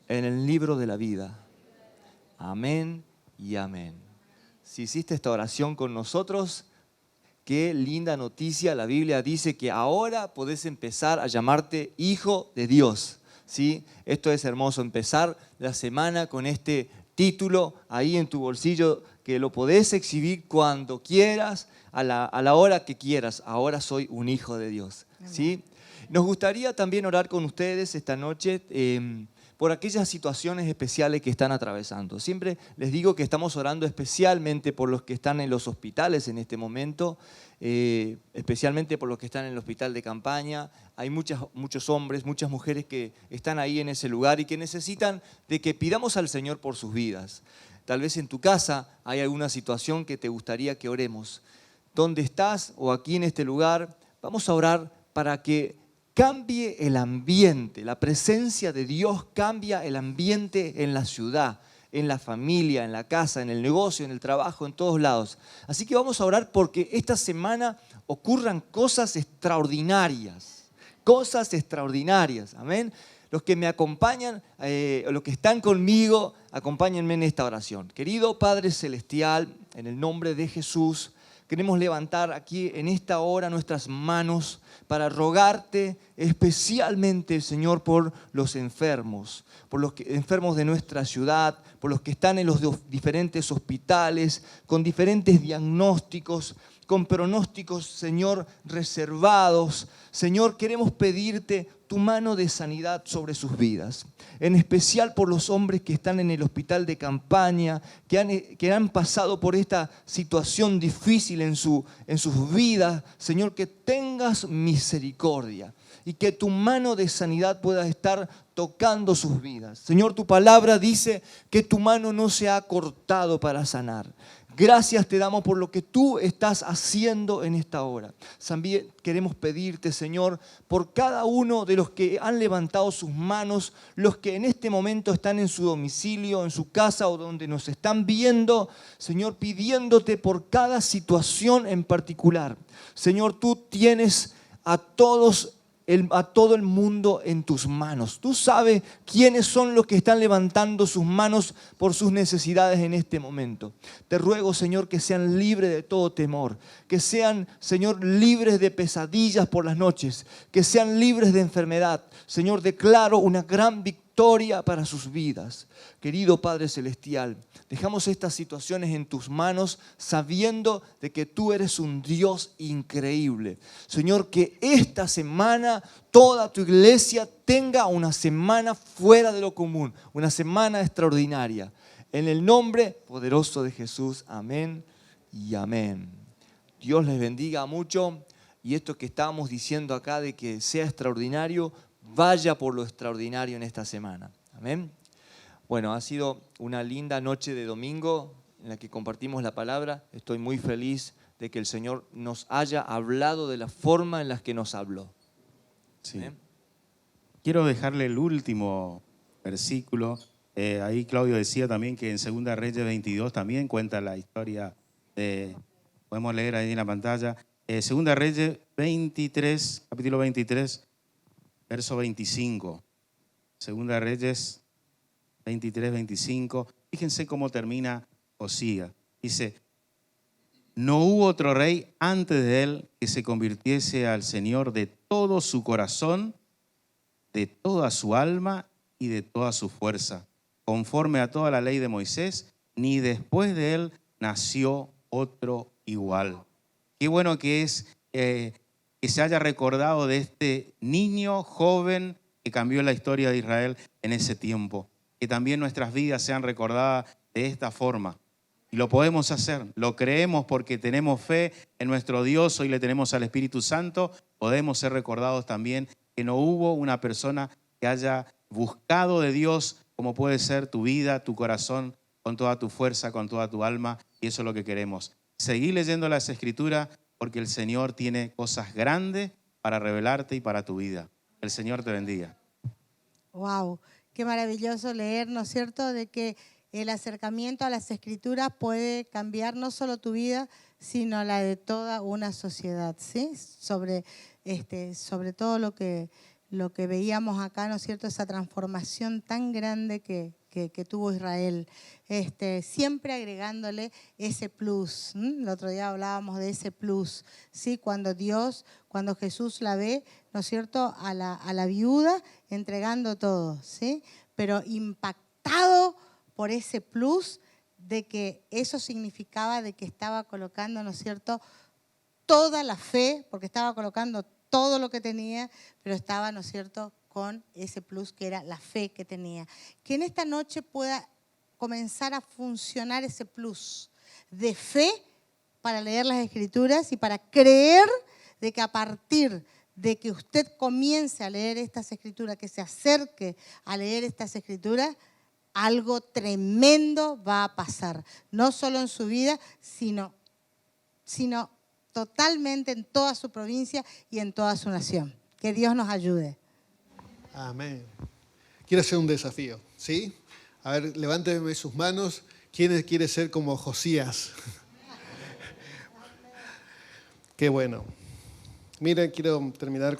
D: en el libro de la vida. Amén y amén. Si hiciste esta oración con nosotros, qué linda noticia. La Biblia dice que ahora podés empezar a llamarte hijo de Dios, ¿sí? Esto es hermoso, empezar la semana con este título ahí en tu bolsillo que lo podés exhibir cuando quieras, a la hora que quieras. Ahora soy un hijo de Dios. ¿Sí? Nos gustaría también orar con ustedes esta noche por aquellas situaciones especiales que están atravesando. Siempre les digo que estamos orando especialmente por los que están en los hospitales en este momento, especialmente por los que están en el hospital de campaña. Hay muchos hombres, muchas mujeres que están ahí en ese lugar y que necesitan de que pidamos al Señor por sus vidas. Tal vez en tu casa hay alguna situación que te gustaría que oremos. ¿Dónde estás o aquí en este lugar? Vamos a orar para que cambie el ambiente. La presencia de Dios cambia el ambiente en la ciudad, en la familia, en la casa, en el negocio, en el trabajo, en todos lados. Así que vamos a orar porque esta semana ocurran cosas extraordinarias. Cosas extraordinarias. Amén. Los que me acompañan, los que están conmigo, acompáñenme en esta oración. Querido Padre Celestial, en el nombre de Jesús, queremos levantar aquí en esta hora nuestras manos para rogarte especialmente, Señor, por los enfermos, por los enfermos de nuestra ciudad, por los que están en los diferentes hospitales, con diferentes diagnósticos, con pronósticos, Señor, reservados. Señor, queremos pedirte tu mano de sanidad sobre sus vidas, en especial por los hombres que están en el hospital de campaña, que han pasado por esta situación difícil en sus vidas. Señor, que tengas misericordia y que tu mano de sanidad pueda estar tocando sus vidas. Señor, tu palabra dice que tu mano no se ha cortado para sanar. Gracias te damos por lo que tú estás haciendo en esta hora. También queremos pedirte, Señor, por cada uno de los que han levantado sus manos, los que en este momento están en su domicilio, en su casa o donde nos están viendo, Señor, pidiéndote por cada situación en particular. Señor, tú tienes a todo el mundo en tus manos. Tú sabes quiénes son los que están levantando sus manos por sus necesidades en este momento. Te ruego, Señor, que sean libres de todo temor, que sean, Señor, libres de pesadillas por las noches, que sean libres de enfermedad. Señor, declaro una gran victoria para sus vidas. Querido Padre Celestial, dejamos estas situaciones en tus manos sabiendo de que tú eres un Dios increíble. Señor, que esta semana toda tu iglesia tenga una semana fuera de lo común, una semana extraordinaria. En el nombre poderoso de Jesús, amén y amén. Dios les bendiga mucho y esto que estábamos diciendo acá de que sea extraordinario, vaya por lo extraordinario en esta semana. Amén. Bueno, ha sido una linda noche de domingo en la que compartimos la palabra. Estoy muy feliz de que el Señor nos haya hablado de la forma en la que nos habló.
C: Sí. Quiero dejarle el último versículo. Ahí Claudio decía también que en 2 Reyes 22 también cuenta la historia. Podemos leer ahí en la pantalla. 2 Reyes 23, capítulo 23, verso 25. 2 Reyes 23, 25. Fíjense cómo termina Josías. Dice, no hubo otro rey antes de él que se convirtiese al Señor de todo su corazón, de toda su alma y de toda su fuerza, conforme a toda la ley de Moisés, ni después de él nació otro igual. Qué bueno que es que se haya recordado de este niño joven que cambió la historia de Israel en ese tiempo. Que también nuestras vidas sean recordadas de esta forma. Y lo podemos hacer, lo creemos porque tenemos fe en nuestro Dios, hoy le tenemos al Espíritu Santo, podemos ser recordados también que no hubo una persona que haya buscado de Dios como puede ser tu vida, tu corazón, con toda tu fuerza, con toda tu alma, y eso es lo que queremos. Seguí leyendo las Escrituras porque el Señor tiene cosas grandes para revelarte y para tu vida. El Señor te bendiga.
B: Wow, qué maravilloso leer, ¿no es cierto?, de que el acercamiento a las Escrituras puede cambiar no solo tu vida, sino la de toda una sociedad, ¿sí? Sobre todo lo que veíamos acá, ¿no es cierto?, esa transformación tan grande que tuvo Israel, siempre agregándole ese plus. El otro día hablábamos de ese plus, ¿sí? Cuando Jesús la ve, ¿no es cierto?, a la viuda entregando todo, ¿sí? Pero impactado por ese plus de que eso significaba de que estaba colocando, ¿no es cierto?, toda la fe, porque estaba colocando todo lo que tenía, pero estaba, ¿no es cierto?, con ese plus que era la fe que tenía. Que en esta noche pueda comenzar a funcionar ese plus de fe para leer las Escrituras y para creer de que a partir de que usted comience a leer estas Escrituras, que se acerque a leer estas Escrituras, algo tremendo va a pasar. No solo en su vida, sino totalmente en toda su provincia y en toda su nación. Que Dios nos ayude.
A: Amén. Quiero hacer un desafío, ¿sí? A ver, levánteme sus manos. ¿Quién quiere ser como Josías? Qué bueno. Miren, quiero terminar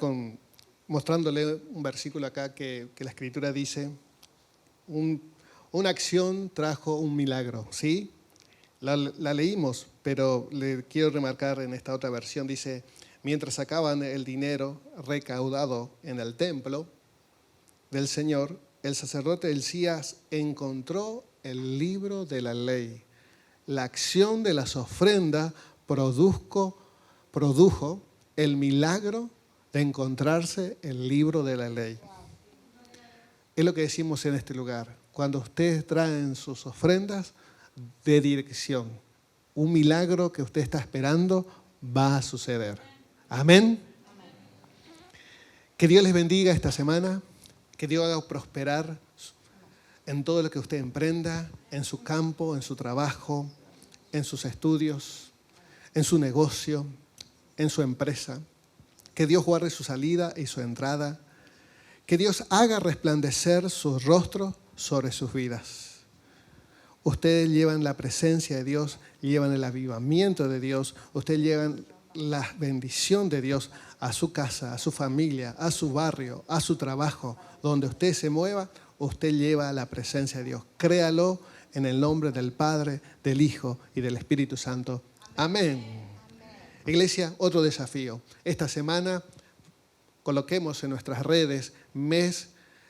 A: mostrándole un versículo acá que la Escritura dice, una acción trajo un milagro, ¿sí? La leímos, pero le quiero remarcar en esta otra versión, dice, mientras sacaban el dinero recaudado en el templo del Señor, el sacerdote Hilcías encontró el libro de la ley. La acción de las ofrendas produjo el milagro de encontrarse el libro de la ley. Es lo que decimos en este lugar. Cuando ustedes traen sus ofrendas de dirección, un milagro que usted está esperando va a suceder. Amén. Que Dios les bendiga esta semana. Que Dios haga prosperar en todo lo que usted emprenda, en su campo, en su trabajo, en sus estudios, en su negocio, en su empresa. Que Dios guarde su salida y su entrada. Que Dios haga resplandecer su rostro sobre sus vidas. Ustedes llevan la presencia de Dios, llevan el avivamiento de Dios, ustedes llevan la bendición de Dios a su casa, a su familia, a su barrio, a su trabajo. Donde usted se mueva, usted lleva la presencia de Dios. Créalo en el nombre del Padre, del Hijo y del Espíritu Santo. Amén. Iglesia, otro desafío. Esta semana coloquemos en nuestras redes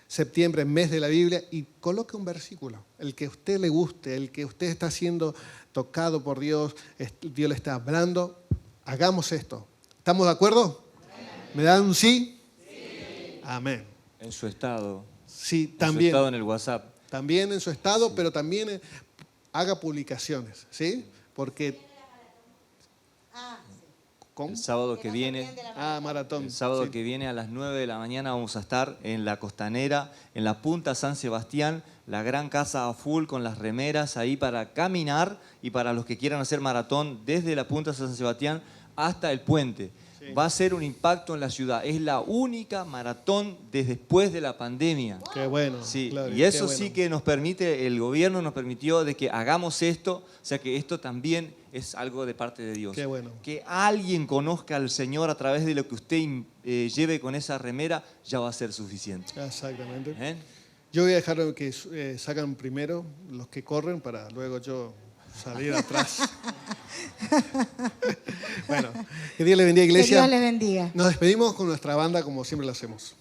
A: septiembre, mes de la Biblia, y coloque un versículo, el que a usted le guste, el que usted está siendo tocado por Dios, Dios le está hablando. Hagamos esto. ¿Estamos de acuerdo? ¿Me dan un sí? Sí. Amén.
D: En su estado.
A: Sí,
D: En
A: también.
D: su estado en el WhatsApp.
A: También en su estado,
D: Sí.
A: pero también haga publicaciones, ¿sí? Porque... ¿Cómo?
D: El sábado que viene.
A: Maratón.
D: El sábado
A: Sí.
D: que viene a las 9 de la mañana vamos a estar en la Costanera, en la Punta San Sebastián, la gran casa a full con las remeras ahí para caminar y para los que quieran hacer maratón desde la Punta San Sebastián hasta el puente. Sí. Va a ser un impacto en la ciudad. Es la única maratón después de la pandemia.
A: Qué bueno.
D: Sí,
A: Gloria,
D: y eso
A: qué bueno.
D: sí que nos permite, el gobierno nos permitió de que hagamos esto, o sea que esto también es algo de parte de Dios.
A: Qué bueno.
D: Que alguien conozca al Señor a través de lo que usted lleve con esa remera, ya va a ser suficiente.
A: Exactamente.
D: ¿Eh?
A: Yo voy a dejar que sacan primero los que corren para luego yo salir atrás. Bueno, que Dios le bendiga, iglesia.
B: Que Dios les bendiga.
A: Nos despedimos con nuestra banda como siempre lo hacemos.